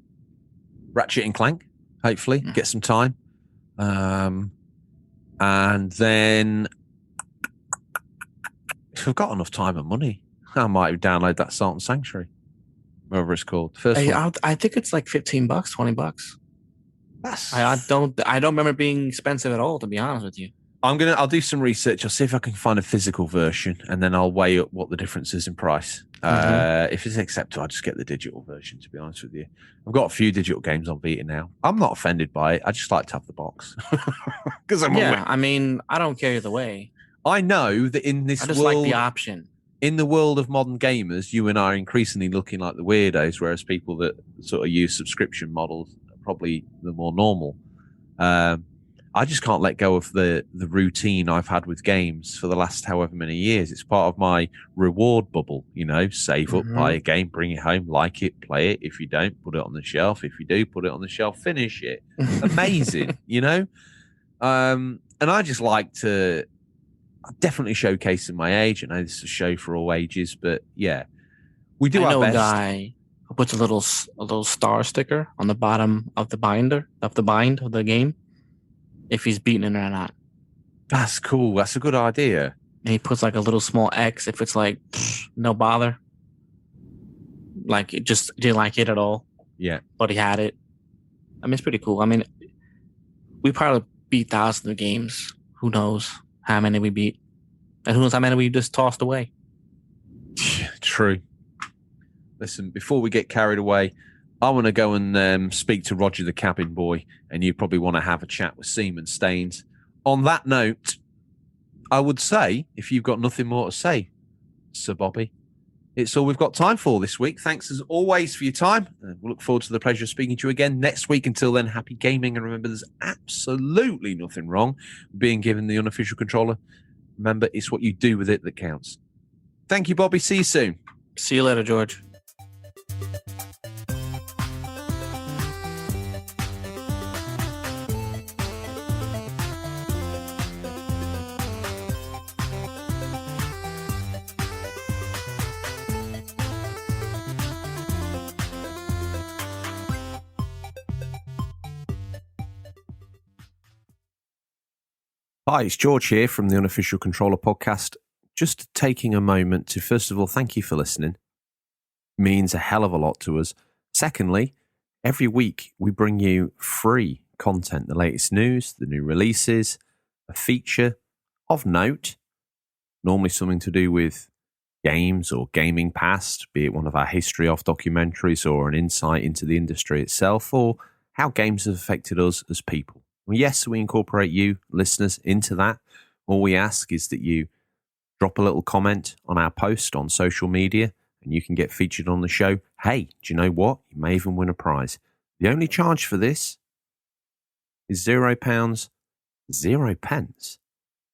Ratchet and Clank, hopefully. Get some time. And then if I've got enough time and money, I might download that Salt and Sanctuary. Whatever it's called. First one. I think it's like $15, $20. That's... I don't remember it being expensive at all, to be honest with you. I'll do some research. I'll see if I can find a physical version, and then I'll weigh up what the difference is in price. If it's acceptable, I'll just get the digital version, to be honest with you. I've got a few digital games on Vita now. I'm not offended by it. I just like to have the box. I mean, I don't care either way. I know that in this I just world, like the option. In the world of modern gamers, you and I are increasingly looking like the weirdos, whereas people that sort of use subscription models are probably the more normal. I just can't let go of the routine I've had with games for the last however many years. It's part of my reward bubble, save up, buy a game, bring it home, like it, play it. If you don't, put it on the shelf. If you do, put it on the shelf, finish it. Amazing, And I just like to definitely showcasing my age. I know this is a show for all ages, but yeah, we do our best. I know a guy who puts a little star sticker on the bottom of the bind of the game, if he's beaten it or not. That's cool. That's a good idea. And he puts like a little small X if it's like no bother, like it just didn't like it at all. Yeah, but he had it. I mean, it's pretty cool. I mean, we probably beat thousands of games. Who knows how many we beat, and who knows how many we just tossed away. True. Listen, before we get carried away, I want to go and speak to Roger the cabin boy, and you probably want to have a chat with Seaman Staines. On that note, I would say, if you've got nothing more to say, Sir Bobby, it's all we've got time for this week. Thanks as always for your time. We'll look forward to the pleasure of speaking to you again next week. Until then, happy gaming. And remember, there's absolutely nothing wrong with being given the unofficial controller. Remember, it's what you do with it that counts. Thank you, Bobby. See you soon. See you later, George. Hi, it's George here from the Unofficial Controller podcast. Just taking a moment to, first of all, thank you for listening. It means a hell of a lot to us. Secondly, every week we bring you free content, the latest news, the new releases, a feature of note, normally something to do with games or gaming past, be it one of our history of documentaries or an insight into the industry itself, or how games have affected us as people. Well, yes, we incorporate you, listeners, into that. All we ask is that you drop a little comment on our post on social media and you can get featured on the show. Hey, do you know what? You may even win a prize. The only charge for this is £0, 0 pence,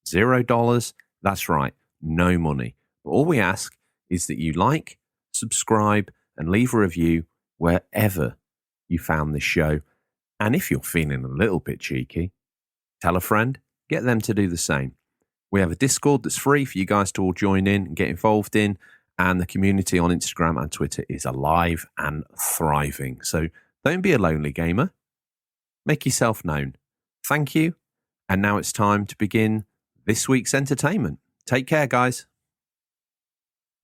$0. That's right, no money. But all we ask is that you like, subscribe, and leave a review wherever you found this show. And if you're feeling a little bit cheeky, tell a friend, get them to do the same. We have a Discord that's free for you guys to all join in and get involved in. And the community on Instagram and Twitter is alive and thriving. So don't be a lonely gamer. Make yourself known. Thank you. And now it's time to begin this week's entertainment. Take care, guys.